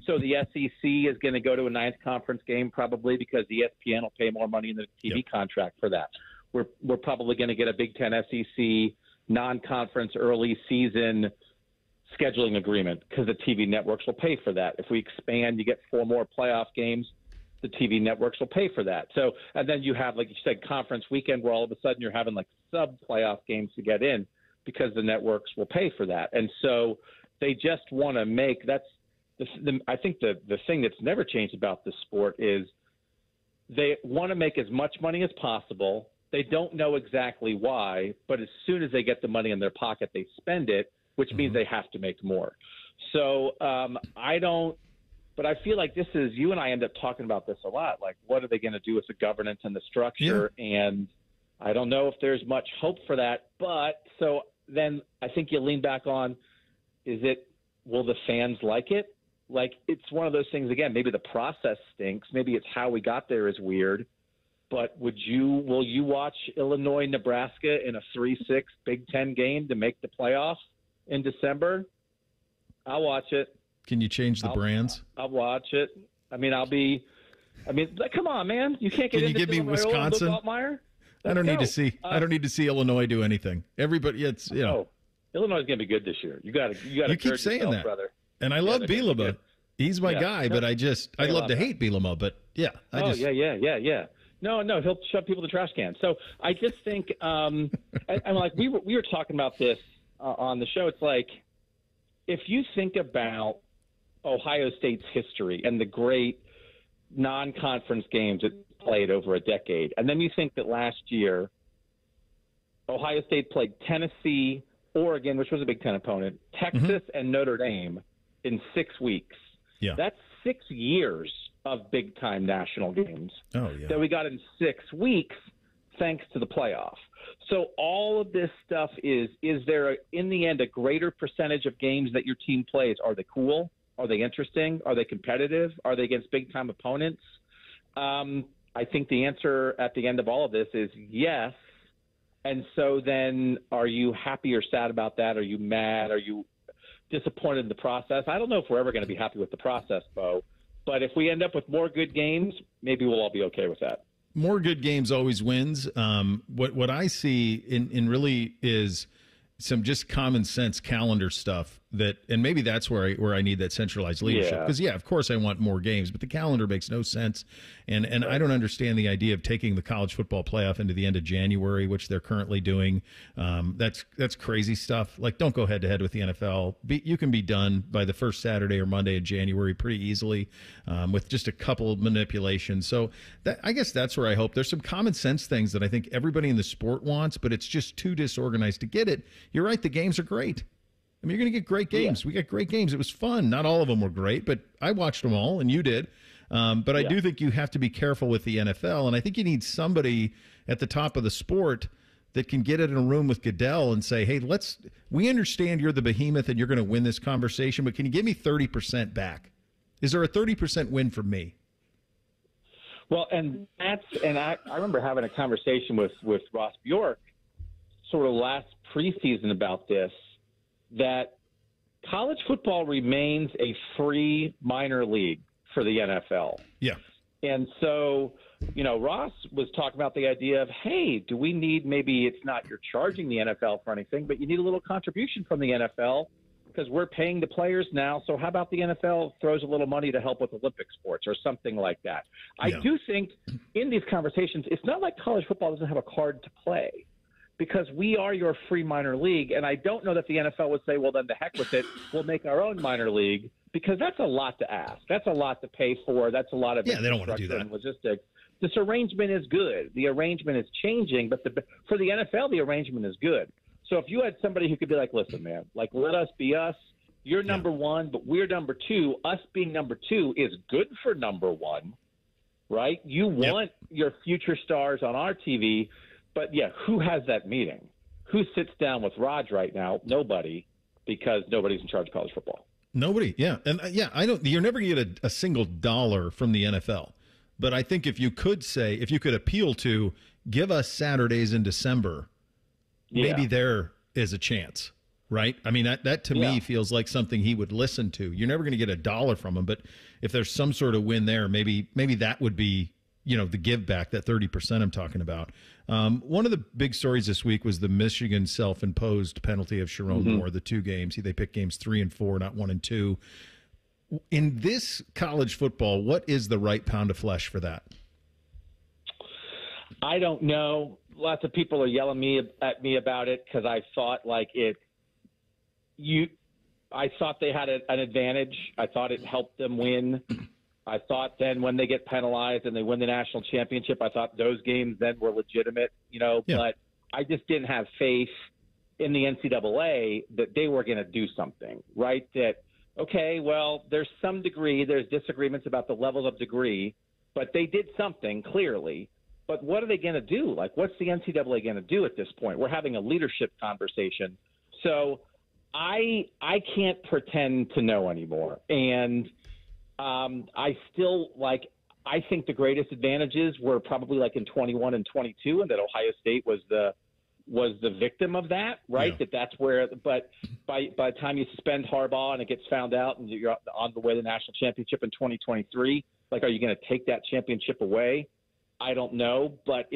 So the SEC is going to go to a 9th conference game probably because the ESPN will pay more money in the TV contract for that. We're probably going to get a Big Ten SEC non-conference early season scheduling agreement because the TV networks will pay for that. If we expand, you get 4 more playoff games, the TV networks will pay for that. So, and then you have, like you said, conference weekend where all of a sudden you're having like sub-playoff games to get in because the networks will pay for that. And so they just want to make I think the thing that's never changed about this sport is they want to make as much money as possible. They don't know exactly why, but as soon as they get the money in their pocket, they spend it, which means they have to make more. So but I feel like you and I end up talking about this a lot. Like, what are they going to do with the governance and the structure? Yeah. And I don't know if there's much hope for that. But so then I think you lean back on, will the fans like it? Like, it's one of those things, again, maybe the process stinks. Maybe it's how we got there is weird. But will you watch Illinois, Nebraska in a 3-6 Big Ten game to make the playoffs in December? I'll watch it. Can you change the brands? I'll watch it. I mean, come on, man. You can't get Can you give me Wisconsin? I don't need to see. I don't need to see Illinois do anything. Everybody, it's Illinois is going to be good this year. You got to. You keep saying that, brother. And I love Bielema. He's my guy, but I love to hate Bielema. But yeah, yeah. No, he'll shove people to trash cans. So I just think, I'm like, we were talking about this on the show. It's like, if you think about Ohio State's history and the great non-conference games it played over a decade, and then you think that last year Ohio State played Tennessee, Oregon, which was a Big Ten opponent, Texas, and Notre Dame in 6 weeks. Yeah. That's 6 years of big-time national games that we got in 6 weeks thanks to the playoff. So all of this stuff is there, in the end, a greater percentage of games that your team plays? Are they cool? Are they interesting? Are they competitive? Are they against big-time opponents? I think the answer at the end of all of this is yes. And so then are you happy or sad about that? Are you mad? Are you disappointed in the process? I don't know if we're ever going to be happy with the process, Bo. But if we end up with more good games, maybe we'll all be okay with that. More good games always wins. What I see in really is some just common sense calendar stuff and maybe that's where I need that centralized leadership. Because of course I want more games, but the calendar makes no sense. And I don't understand the idea of taking the college football playoff into the end of January, which they're currently doing. That's crazy stuff. Like, don't go head to head with the NFL. You can be done by the first Saturday or Monday in January pretty easily with just a couple of manipulations. So I guess that's where I hope there's some common sense things that I think everybody in the sport wants, but it's just too disorganized to get it. You're right. The games are great. I mean, you're going to get great games. We got great games. It was fun. Not all of them were great, but I watched them all, and you did. But I do think you have to be careful with the NFL, and I think you need somebody at the top of the sport that can get it in a room with Goodell and say, hey, we understand you're the behemoth and you're going to win this conversation, but can you give me 30% back? Is there a 30% win for me? Well, I remember having a conversation with Ross Bjork sort of last preseason about this, that college football remains a free minor league for the NFL. Yeah. And so, Ross was talking about the idea of, hey, do we need, maybe it's not you're charging the NFL for anything, but you need a little contribution from the NFL because we're paying the players now. So how about the NFL throws a little money to help with Olympic sports or something like that? I do think in these conversations, it's not like college football doesn't have a card to play, because we are your free minor league. And I don't know that the NFL would say, well, then the heck with it. We'll make our own minor league, because that's a lot to ask. That's a lot to pay for. That's a lot of they don't want to do that. And logistics. This arrangement is good. The arrangement is changing, but for the NFL, the arrangement is good. So if you had somebody who could be like, listen, man, like, let us be us. You're number one, but we're number two. Us being number two is good for number one, right? You want your future stars on our TV. But, who has that meeting? Who sits down with Raj right now? Nobody, because nobody's in charge of college football. Nobody, And, you're never going to get a single dollar from the NFL. But I think if you could appeal to, give us Saturdays in December, maybe there is a chance, right? I mean, that to me feels like something he would listen to. You're never going to get a dollar from him, but if there's some sort of win there, maybe that would be, the give back, that 30% I'm talking about. One of the big stories this week was the Michigan self-imposed penalty of Sharon Moore, the 2 games. They picked games 3 and 4, not 1 and 2. In this college football, what is the right pound of flesh for that? I don't know. Lots of people are yelling at me about it because I thought I thought they had an advantage. I thought it helped them win. I thought then when they get penalized and they win the national championship, I thought those games then were legitimate, but I just didn't have faith in the NCAA that they were going to do something, right? That, okay, well, there's disagreements about the level of degree, but they did something clearly. But what are they going to do? Like, what's the NCAA going to do at this point? We're having a leadership conversation. So I can't pretend to know anymore. And I think the greatest advantages were probably like in 21 and 22, and that Ohio State was the victim of that, right? Yeah. That's where, but by the time you suspend Harbaugh and it gets found out and you're on the way to the national championship in 2023, like, are you going to take that championship away? I don't know, but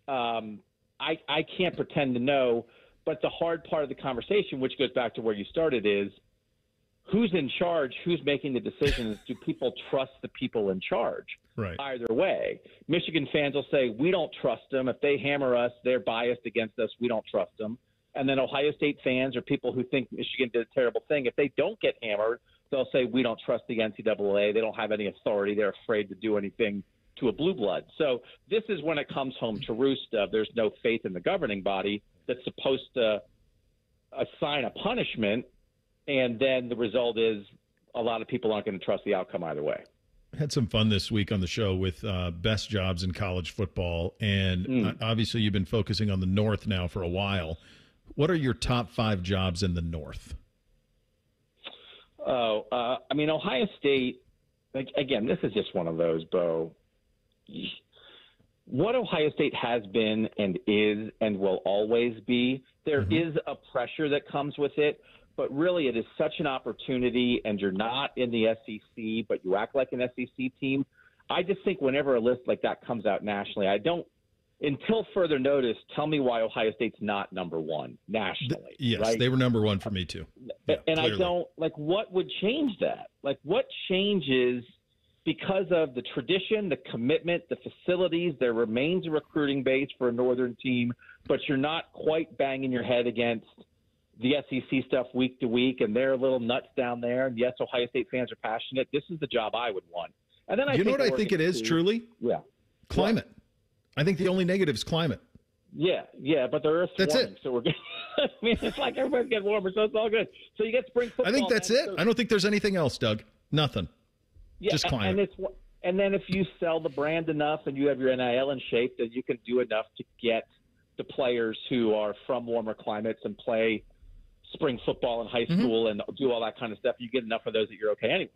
I can't pretend to know. But the hard part of the conversation, which goes back to where you started, is who's in charge, who's making the decisions. Do people trust the people in charge? Right. Either way. Michigan fans will say, we don't trust them. If they hammer us, they're biased against us. We don't trust them. And then Ohio State fans or people who think Michigan did a terrible thing, if they don't get hammered, they'll say, we don't trust the NCAA. They don't have any authority. They're afraid to do anything to a blue blood. So this is when it comes home to roost. There's no faith in the governing body that's supposed to assign a punishment, and then the result is a lot of people aren't going to trust the outcome either way. Had some fun this week on the show with best jobs in college football, and obviously you've been focusing on the North now for a while. What are your top 5 jobs in the North? I mean, Ohio State, again, this is just one of those, Bo. What Ohio State has been and is and will always be, there is a pressure that comes with it. But really, it is such an opportunity, and you're not in the SEC, but you act like an SEC team. I just think whenever a list like that comes out nationally, I don't, until further notice, tell me why Ohio State's not number one nationally. Yes, right? They were number one for me too. Yeah, and clearly. I don't, what would change that? What changes because of the tradition, the commitment, the facilities? There remains a recruiting base for a Northern team, but you're not quite banging your head against the SEC stuff week to week, and they're a little nuts down there. And yes, Ohio State fans are passionate. This is the job I would want. And then I think what I think it is, truly? Yeah. Climate. I think the only negative is climate. Yeah, but the Earth's warming, so we're good. I mean, it's like everybody's getting warmer, so it's all good. So you get spring football. I think that's it. So, I don't think there's anything else, Doug. Nothing. Yeah, just climate. And then if you sell the brand enough and you have your NIL in shape, then you can do enough to get the players who are from warmer climates and play spring football in high school and do all that kind of stuff. You get enough of those that you're okay anyway.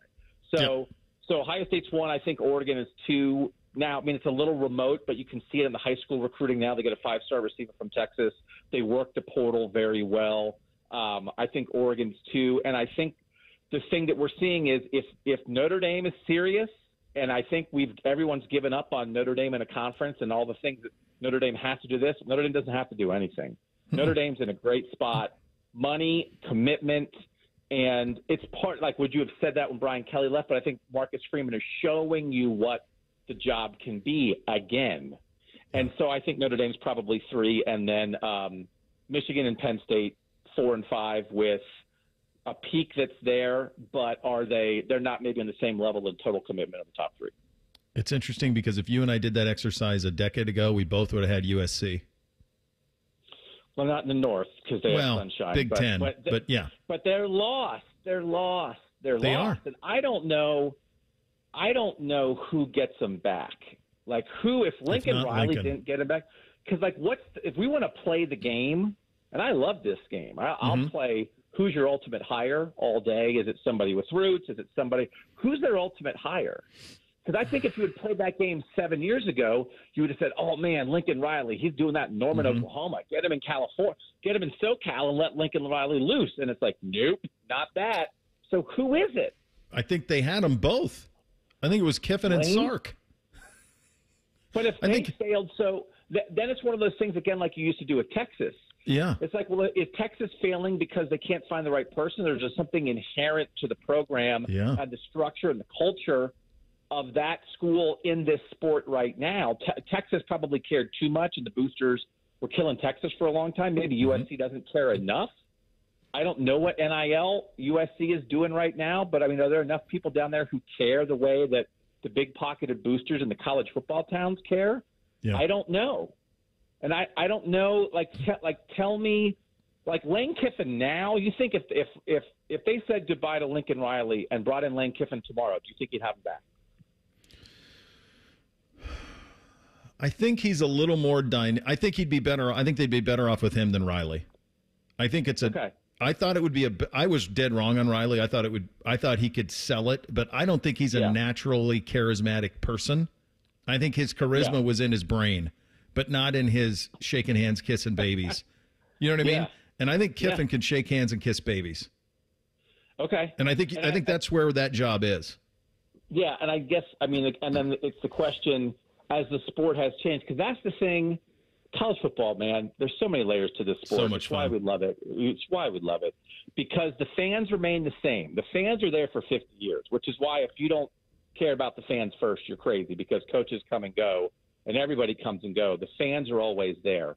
So Ohio State's 1. I think Oregon is 2. Now, I mean, it's a little remote, but you can see it in the high school recruiting now. They get a 5-star receiver from Texas. They work the portal very well. I think Oregon's 2. And I think the thing that we're seeing is if Notre Dame is serious, and I think everyone's given up on Notre Dame in a conference and all the things that Notre Dame has to do this, Notre Dame doesn't have to do anything. Notre Dame's in a great spot. Money, commitment, and it's part, would you have said that when Brian Kelly left? But I think Marcus Freeman is showing you what the job can be again. And so I think Notre Dame's probably 3, and then Michigan and Penn State 4 and 5 with a peak that's there, but they're not maybe on the same level of total commitment of the top 3. It's interesting because if you and I did that exercise a decade ago, we both would have had USC. Well, not in the North because they have sunshine. Big Ten, but yeah. But they're lost. They're lost. They are. And I don't know who gets them back. If Lincoln Riley didn't get him back, because if we want to play the game, and I love this game, I'll play who's your ultimate hire all day. Is it somebody with roots? Is it somebody who's their ultimate hire? Because I think if you had played that game 7 years ago, you would have said, oh, man, Lincoln Riley, he's doing that in Norman, Oklahoma. Get him in California. Get him in SoCal and let Lincoln Riley loose. And it's like, nope, not that. So who is it? I think they had them both. I think it was Kiffin and Sark. But if they failed, then it's one of those things, again, like you used to do with Texas. Yeah. It's like, well, is Texas failing because they can't find the right person? Or is there something inherent to the program and the structure and the culture of that school in this sport right now? Texas probably cared too much, and the boosters were killing Texas for a long time. Maybe USC doesn't care enough. I don't know what NIL USC is doing right now, but I mean, are there enough people down there who care the way that the big-pocketed boosters in the college football towns care? Yeah. I don't know. And I don't know, tell me, Lane Kiffin now, you think if they said goodbye to Lincoln Riley and brought in Lane Kiffin tomorrow, do you think you'd have him back? I think he's a little more I think he'd be better. I think they'd be better off with him than Riley. I think it's okay. I thought it would be I was dead wrong on Riley. I thought he could sell it, but I don't think he's a naturally charismatic person. I think his charisma was in his brain, but not in his shaking hands, kissing babies. You know what I mean? And I think Kiffin can shake hands and kiss babies. Okay. And I think that's where that job is. Yeah, and I guess, and then it's the question as the sport has changed, because that's the thing. College football, man, there's so many layers to this sport. So much fun. Why we love it. It's why we love it. Because the fans remain the same. The fans are there for 50 years, which is why if you don't care about the fans first, you're crazy, because coaches come and go and everybody comes and go. The fans are always there.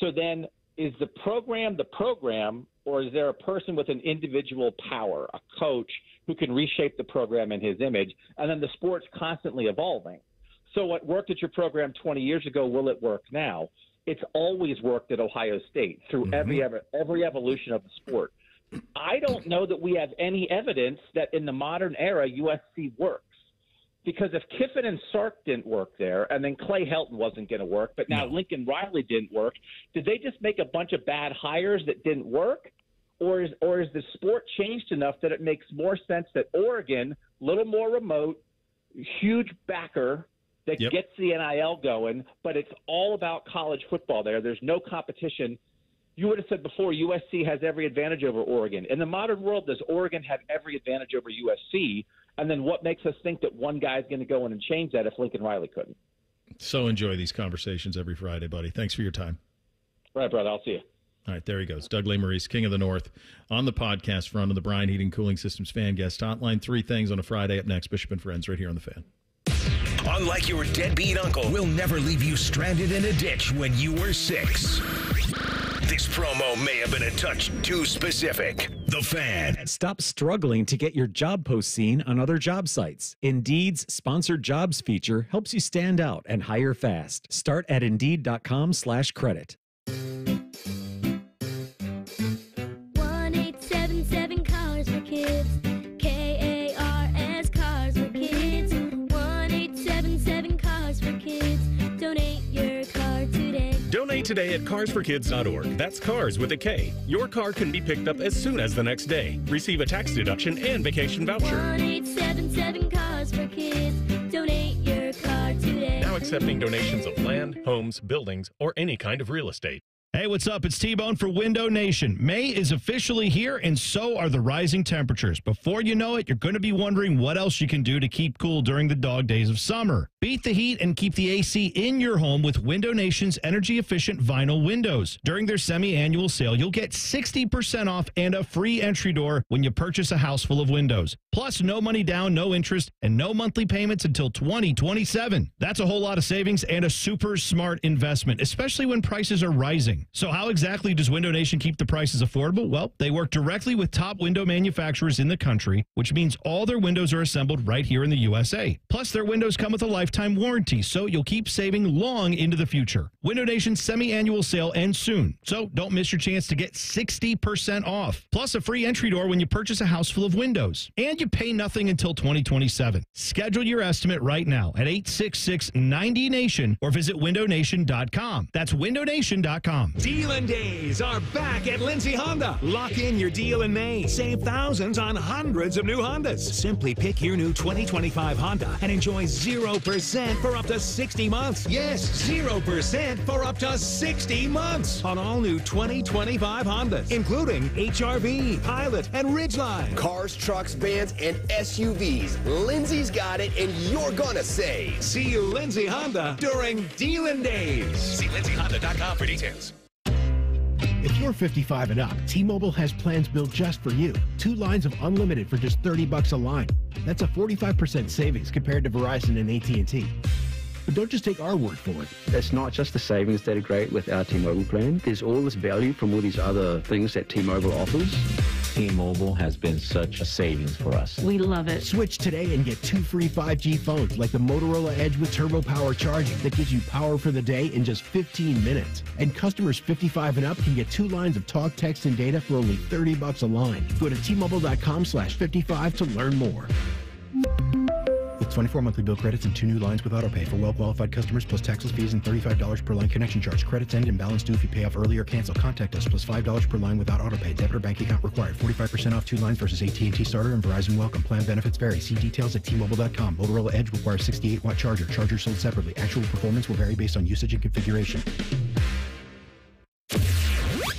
So then is the program, or is there a person with an individual power, a coach who can reshape the program in his image? And then the sport's constantly evolving. So what worked at your program 20 years ago, will it work now? It's always worked at Ohio State through every evolution of the sport. I don't know that we have any evidence that in the modern era USC works. Because if Kiffin and Sark didn't work there, and then Clay Helton wasn't going to work, but now Lincoln Riley didn't work, did they just make a bunch of bad hires that didn't work? Or is the sport changed enough that it makes more sense that Oregon, a little more remote, huge backer that gets the NIL going, but it's all about college football there. There's no competition. You would have said before USC has every advantage over Oregon. In the modern world, does Oregon have every advantage over USC? And then what makes us think that one guy is going to go in and change that if Lincoln Riley couldn't? So enjoy these conversations every Friday, buddy. Thanks for your time. All right, brother. I'll see you. All right, there he goes. Doug Lesmeries, King of the North, on the podcast front of the Bryan Heating Cooling Systems Fan Guest Hotline. 3 things on a Friday. Up next, Bishop and Friends, right here on The Fan. Unlike your deadbeat uncle, we'll never leave you stranded in a ditch when you were 6. This promo may have been a touch too specific. The Fan. Stop struggling to get your job post seen on other job sites. Indeed's sponsored jobs feature helps you stand out and hire fast. Start at Indeed.com/credit. 1-877 Cars for Kids. KARS Cars for Kids. 1-877 Cars for Kids. Donate your car today. Donate today at carsforkids.org. That's cars with a K. Your car can be picked up as soon as the next day. Receive a tax deduction and vacation voucher. 1-877 Cars for Kids. Donate your car today. Now accepting donations of land, homes, buildings, or any kind of real estate. Hey, what's up? It's T-Bone for Window Nation. May is officially here, and so are the rising temperatures. Before you know it, you're going to be wondering what else you can do to keep cool during the dog days of summer. Beat the heat and keep the AC in your home with Window Nation's energy-efficient vinyl windows. During their semi-annual sale, you'll get 60% off and a free entry door when you purchase a house full of windows. Plus, no money down, no interest, and no monthly payments until 2027. That's a whole lot of savings and a super smart investment, especially when prices are rising. So how exactly does Window Nation keep the prices affordable? Well, they work directly with top window manufacturers in the country, which means all their windows are assembled right here in the USA. Plus, their windows come with a lifetime warranty, so you'll keep saving long into the future. Window Nation's semi-annual sale ends soon, so don't miss your chance to get 60% off. Plus, a free entry door when you purchase a house full of windows. And you pay nothing until 2027. Schedule your estimate right now at 866-90-NATION or visit windownation.com. That's windownation.com. Dealin' Days are back at Lindsay Honda. Lock in your deal in May. Save thousands on hundreds of new Hondas. Simply pick your new 2025 Honda and enjoy 0% for up to 60 months. Yes, 0% for up to 60 months on all new 2025 Hondas, including HR-V, Pilot, and Ridgeline. Cars, trucks, vans, and SUVs. Lindsay's got it, and you're gonna save. See you, Lindsay Honda, during Dealin' Days. See lindsayhonda.com for details. If you're 55 and up, T-Mobile has plans built just for you. 2 lines of unlimited for just $30 a line. That's a 45% savings compared to Verizon and AT&T. But don't just take our word for it. It's not just the savings that are great with our T-Mobile plan. There's all this value from all these other things that T-Mobile offers. T-Mobile has been such a savings for us. We love it. Switch today and get 2 free 5G phones like the Motorola Edge with turbo power charging that gives you power for the day in just 15 minutes. And customers 55 and up can get 2 lines of talk, text, and data for only $30 a line. Go to T-Mobile.com/55 to learn more. With 24 monthly bill credits and 2 new lines with autopay for well-qualified customers plus taxes, fees, and $35 per line connection charge. Credits end and balance due if you pay off early or cancel. Contact us plus $5 per line without autopay. Debit or bank account required. 45% off 2 lines versus AT&T Starter and Verizon Welcome. Plan benefits vary. See details at T-Mobile.com. Motorola Edge requires 68-watt charger. Charger sold separately. Actual performance will vary based on usage and configuration.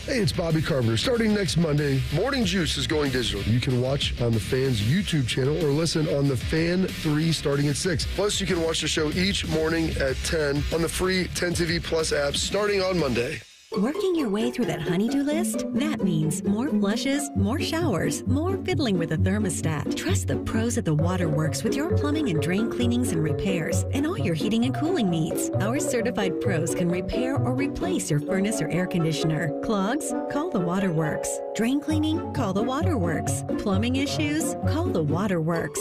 Hey, it's Bobby Carpenter. Starting next Monday, Morning Juice is going digital. You can watch on the Fan's YouTube channel or listen on the Fan 3 starting at 6. Plus, you can watch the show each morning at 10 on the free 10 TV Plus app starting on Monday. Working your way through that honey-do list? That means more flushes, more showers, more fiddling with the thermostat. Trust the pros at the Waterworks with your plumbing and drain cleanings and repairs and all your heating and cooling needs. Our certified pros can repair or replace your furnace or air conditioner. Clogs? Call the Waterworks. Drain cleaning? Call the Waterworks. Plumbing issues? Call the Waterworks.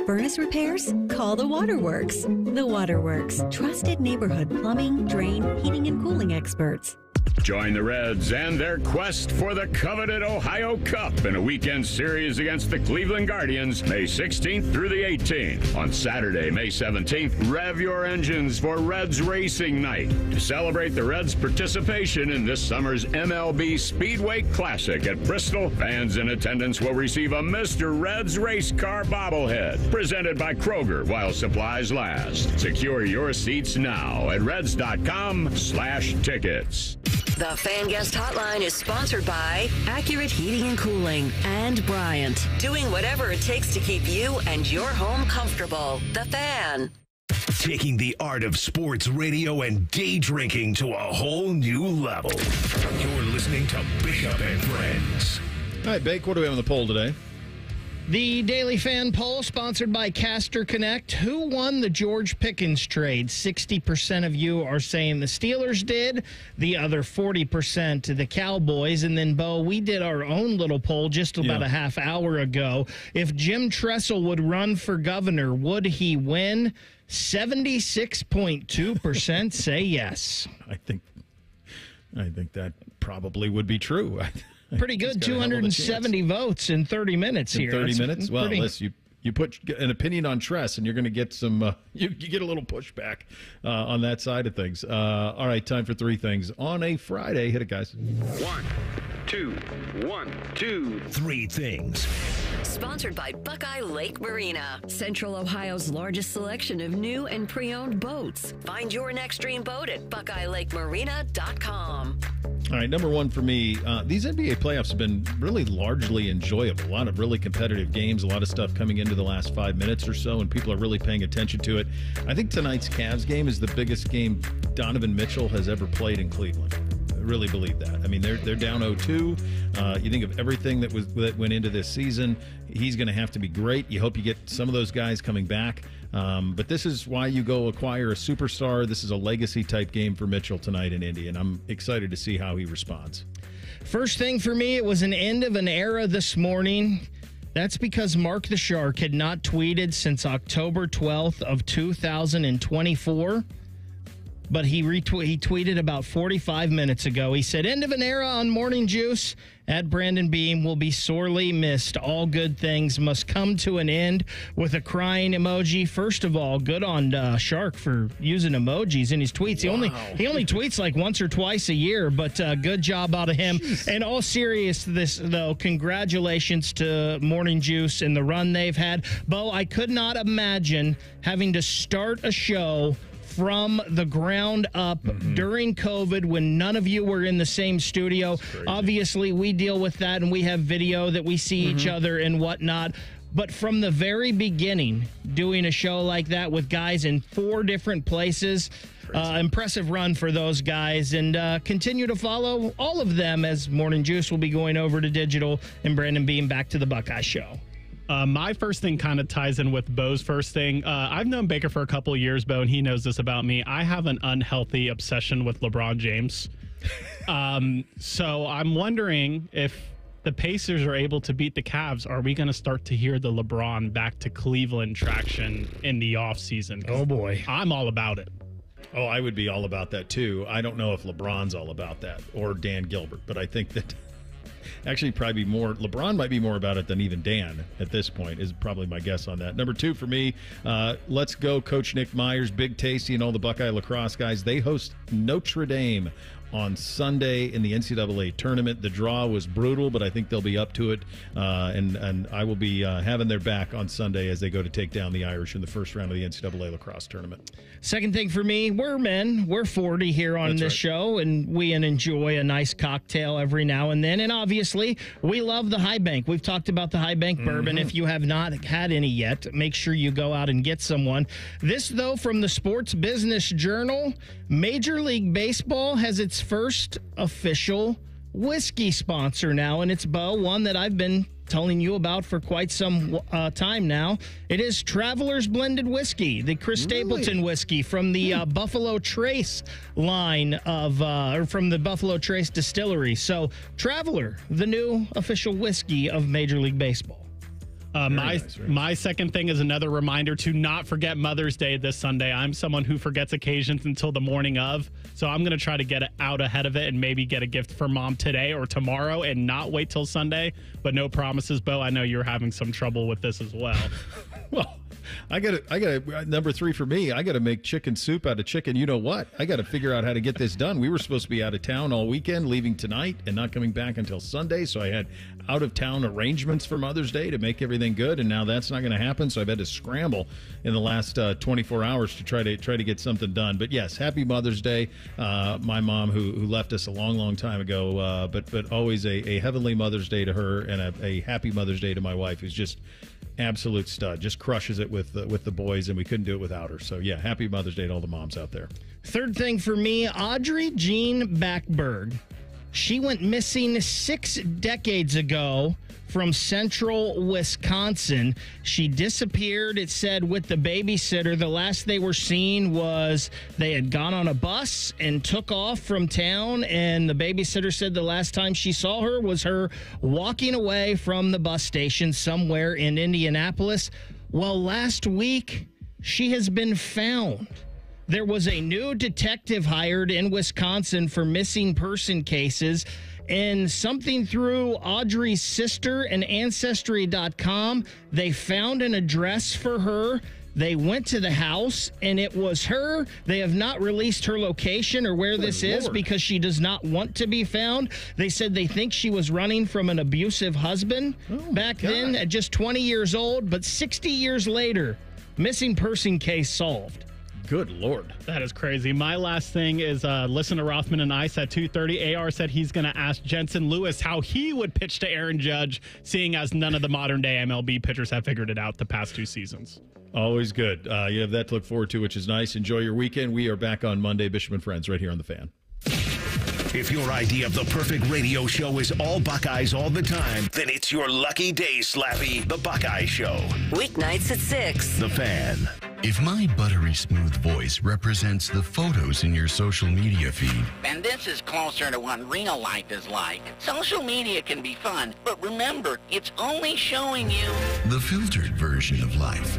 Furnace repairs? Call the Waterworks. The Waterworks. Trusted neighborhood plumbing, drain, heating, and cooling experts. Join the Reds and their quest for the coveted Ohio Cup in a weekend series against the Cleveland Guardians, May 16th through the 18th. On Saturday, May 17th, rev your engines for Reds Racing Night. To celebrate the Reds' participation in this summer's MLB Speedway Classic at Bristol, fans in attendance will receive a Mr. Reds race car bobblehead, presented by Kroger while supplies last. Secure your seats now at reds.com/tickets. The Fan Guest Hotline is sponsored by Accurate Heating and Cooling and Bryant, doing whatever it takes to keep you and your home comfortable. The Fan. Taking the art of sports radio and day drinking to a whole new level. You're listening to Bishop and Friends. All right, Bake, what do we have on the poll today? The Daily Fan Poll, sponsored by Caster Connect. Who won the George Pickens trade? 60% of you are saying the Steelers did. The other 40%, the Cowboys. And then, Bo, we did our own little poll just about a half hour ago. If Jim Tressel would run for governor, would he win? 76.2% say yes. I think that probably would be true. Pretty good, 270 votes in 30 minutes here. 30 minutes? Well, unless you put an opinion on Tress, and you're going to get some, you get a little pushback on that side of things. All right, time for three things. On a Friday, hit it, guys. 1, 2, 3 things. Sponsored by Buckeye Lake Marina, Central Ohio's largest selection of new and pre-owned boats. Find your next dream boat at BuckeyeLakeMarina.com. All right, number one for me, these NBA playoffs have been really largely enjoyable. A lot of really competitive games, a lot of stuff coming into the last 5 minutes or so, and people are really paying attention to it. I think tonight's Cavs game is the biggest game Donovan Mitchell has ever played in Cleveland. I really believe that. I mean, they're down 0-2. You think of everything that went into this season. He's going to have to be great. You hope you get some of those guys coming back. But this is why you go acquire a superstar. This is a legacy-type game for Mitchell tonight in Indy, and I'm excited to see how he responds. First thing for me, it was an end of an era this morning. That's because Mark the Shark had not tweeted since October 12th of 2024. But he tweeted about 45 minutes ago. He said, "End of an era on Morning Juice at Brandon Beam will be sorely missed. All good things must come to an end," with a crying emoji. First of all, good on Shark for using emojis in his tweets. Wow. He only tweets like once or twice a year, but good job out of him. Jeez. And all seriousness, though, congratulations to Morning Juice and the run they've had. Bo, I could not imagine having to start a show from the ground up during COVID when none of you were in the same studio. Obviously, we deal with that, and we have video that we see each other and whatnot. But from the very beginning, doing a show like that with guys in 4 different places, impressive run for those guys. And continue to follow all of them as Morning Juice will be going over to digital and Brandon Beam back to the Buckeye Show. My first thing kind of ties in with Bo's first thing. I've known Baker for a couple of years, Bo, and he knows this about me. I have an unhealthy obsession with LeBron James. So I'm wondering if the Pacers are able to beat the Cavs, are we going to start to hear the LeBron back to Cleveland traction in the offseason? Oh, boy. I'm all about it. Oh, I would be all about that, too. I don't know if LeBron's all about that or Dan Gilbert, but I think that actually probably more LeBron might be more about it than even Dan at this point is probably my guess on that. Number 2 for me, let's go Coach Nick Myers, Big Tasty, and all the Buckeye lacrosse guys. They host Notre Dame on Sunday in the NCAA tournament. The draw was brutal, but I think they'll be up to it, and I will be having their back on Sunday as they go to take down the Irish in the first round of the NCAA lacrosse tournament. Second thing for me, we're men. We're 40 here on this show, and we enjoy a nice cocktail every now and then. And obviously, we love the High Bank. We've talked about the High Bank bourbon. If you have not had any yet, make sure you go out and get someone. This, though, from the Sports Business Journal, Major League Baseball has its first official whiskey sponsor now, and it's, Bo, one that I've been telling you about for quite some time now. It is Traveler's Blended Whiskey, the Chris Stapleton whiskey from the Buffalo Trace line of, or from the Buffalo Trace distillery. So, Traveler, the new official whiskey of Major League Baseball. My second thing is another reminder to not forget Mother's Day this Sunday. I'm someone who forgets occasions until the morning of, so I'm going to try to get out ahead of it and maybe get a gift for Mom today or tomorrow and not wait till Sunday. But no promises, Bo. I know you're having some trouble with this as well. Well, I got number 3 for me. I got to make chicken soup out of chicken. You know what? I got to figure out how to get this done. We were supposed to be out of town all weekend, leaving tonight and not coming back until Sunday. So I had out of town arrangements for Mother's Day to make everything good, and now that's not going to happen. So I've had to scramble in the last 24 hours to try to get something done. But yes, happy Mother's Day, my mom who left us a long time ago. But always a heavenly Mother's Day to her, and a happy Mother's Day to my wife, who's just absolute stud, just crushes it with the boys, and we couldn't do it without her. So yeah, happy Mother's Day to all the moms out there. Third thing for me, Audrey Jean Backberg. She went missing 6 decades ago from central Wisconsin. She disappeared, it said, with the babysitter. The last they were seen was they had gone on a bus and took off from town, and the babysitter said the last time she saw her was her walking away from the bus station somewhere in Indianapolis. Well, last week, she has been found. There was a new detective hired in Wisconsin for missing person cases, and something through Audrey's sister and Ancestry.com, they found an address for her. They went to the house, and it was her. They have not released her location or where this is because she does not want to be found. They said they think she was running from an abusive husband back then at just 20 years old, but 60 years later, missing person case solved. Good Lord. That is crazy. My last thing is listener Rothman and Ice at 2:30. AR said he's going to ask Jensen Lewis how he would pitch to Aaron Judge, seeing as none of the modern-day MLB pitchers have figured it out the past 2 seasons. Always good. You have that to look forward to, which is nice. Enjoy your weekend. We are back on Monday, Bishop and Friends, right here on The Fan. If your idea of the perfect radio show is all Buckeyes all the time, then it's your lucky day, Slappy, The Buckeye Show. Weeknights at 6. The Fan. If my buttery smooth voice represents the photos in your social media feed, and this is closer to what real life is like. Social media can be fun, but remember, it's only showing you the filtered version of life.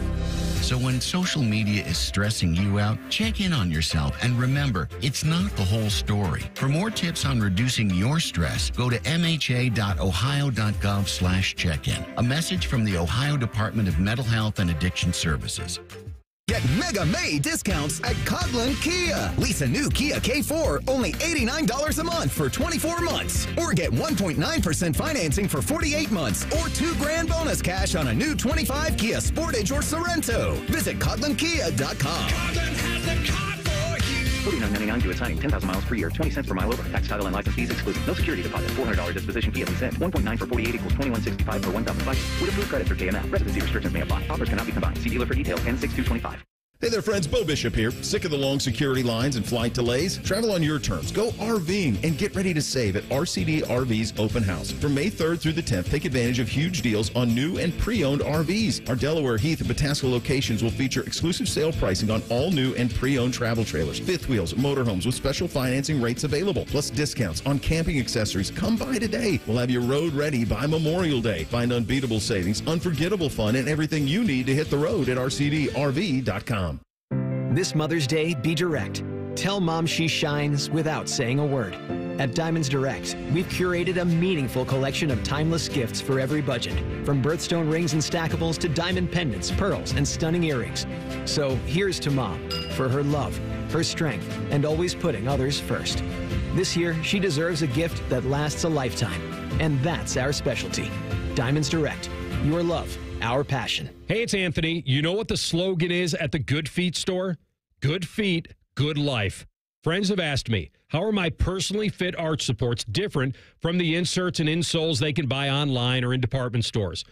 So when social media is stressing you out, check in on yourself and remember, it's not the whole story. For more tips on reducing your stress, go to mha.ohio.gov/check-in. A message from the Ohio Department of Mental Health and Addiction Services. Get Mega May discounts at Coghlan Kia. Lease a new Kia K4, only $89 a month for 24 months. Or get 1.9% financing for 48 months. Or $2,000 bonus cash on a new 25 Kia Sportage or Sorrento. Visit CoglanKia.com. Coghlan has the car for you. $49.99 due at signing. 10,000 miles per year. 20 cents per mile over. Tax, title, and license fees excluded. No security deposit. $400 disposition fee every cent. 1.9 for 48 equals $21.65 per 1,000 bucks. With approved credit through KMF. Residency restrictions may apply. Offers cannot be combined. See dealer for details. N6225. Hey there, friends. Bo Bishop here. Sick of the long security lines and flight delays? Travel on your terms. Go RVing and get ready to save at RCD RV's Open House. From May 3rd through the 10th, take advantage of huge deals on new and pre-owned RVs. Our Delaware, Heath, and Pataska locations will feature exclusive sale pricing on all new and pre-owned travel trailers, fifth wheels, motorhomes with special financing rates available, plus discounts on camping accessories. Come by today. We'll have your road ready by Memorial Day. Find unbeatable savings, unforgettable fun, and everything you need to hit the road at rcdrv.com. This Mother's Day, be direct. Tell Mom she shines without saying a word. At Diamonds Direct, we've curated a meaningful collection of timeless gifts for every budget, from birthstone rings and stackables to diamond pendants, pearls, and stunning earrings. So here's to Mom for her love, her strength, and always putting others first. This year, she deserves a gift that lasts a lifetime, and that's our specialty. Diamonds Direct, your love, our passion. Hey, it's Anthony. You know what the slogan is at the Good Feet store? Good feet, good life. Friends have asked me, how are my personally fit arch supports different from the inserts and insoles they can buy online or in department stores?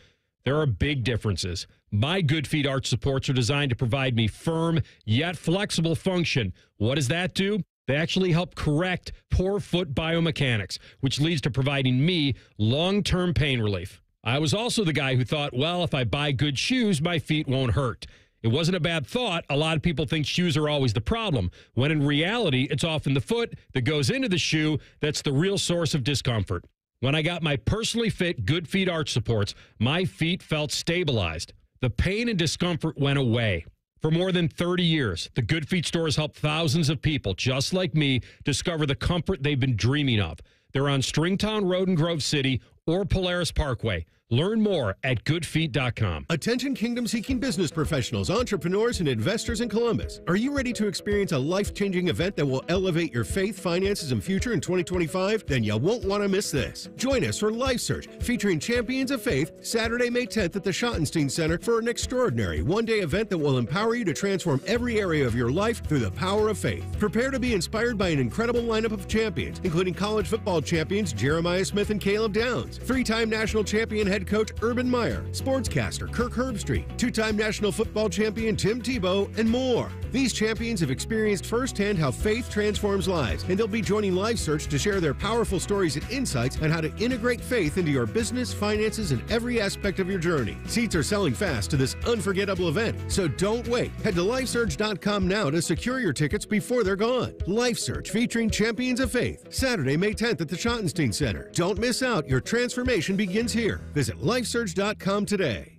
There are big differences. My Good Feet arch supports are designed to provide me firm yet flexible function. What does that do? They actually help correct poor foot biomechanics, which leads to providing me long-term pain relief. I was also the guy who thought, well, if I buy good shoes, my feet won't hurt. It wasn't a bad thought. A lot of people think shoes are always the problem, when in reality, it's often the foot that goes into the shoe that's the real source of discomfort. When I got my personally fit Good Feet arch supports, my feet felt stabilized. The pain and discomfort went away. For more than 30 years, the Good Feet store has helped thousands of people just like me discover the comfort they've been dreaming of. They're on Stringtown Road in Grove City or Polaris Parkway. Learn more at goodfeet.com. Attention kingdom-seeking business professionals, entrepreneurs, and investors in Columbus. Are you ready to experience a life-changing event that will elevate your faith, finances, and future in 2025? Then you won't want to miss this. Join us for Life Search, featuring Champions of Faith, Saturday, May 10th at the Schottenstein Center for an extraordinary one-day event that will empower you to transform every area of your life through the power of faith. Prepare to be inspired by an incredible lineup of champions, including college football champions Jeremiah Smith and Caleb Downs, three-time national champion head coach Urban Meyer, sportscaster Kirk Herbstreit, two-time national football champion Tim Tebow, and more. These champions have experienced firsthand how faith transforms lives, and they'll be joining Life Search to share their powerful stories and insights on how to integrate faith into your business, finances, and every aspect of your journey. Seats are selling fast to this unforgettable event, so don't wait. Head to lifesearch.com now to secure your tickets before they're gone. Life Search featuring Champions of Faith, Saturday, May 10th at the Schottenstein Center. Don't miss out. Your transformation begins here. Visit lifesearch.com today.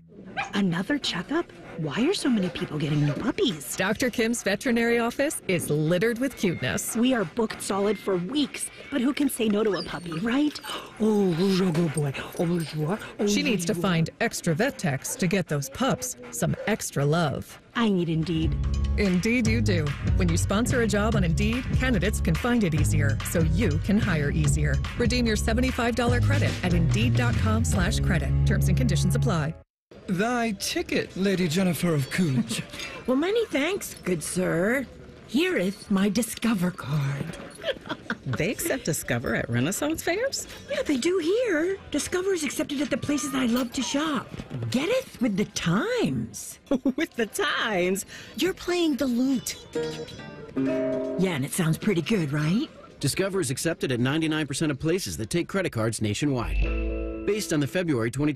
Another checkup? Why are so many people getting new puppies? Dr. Kim's veterinary office is littered with cuteness. We are booked solid for weeks, but who can say no to a puppy, right? Oh, good boy. Oh, she needs to find extra vet techs to get those pups some extra love. I need Indeed. Indeed you do. When you sponsor a job on Indeed, candidates can find it easier, so you can hire easier. Redeem your $75 credit at Indeed.com/credit. Terms and conditions apply. Thy ticket, Lady Jennifer of Coolidge. Well, many thanks, good sir. Hereeth my Discover card. They accept Discover at Renaissance fairs? Yeah, they do here. Discover is accepted at the places I love to shop. Getteth with the times. With the times? You're playing the lute. Yeah, and it sounds pretty good, right? Discover is accepted at 99% of places that take credit cards nationwide. Based on the February 2020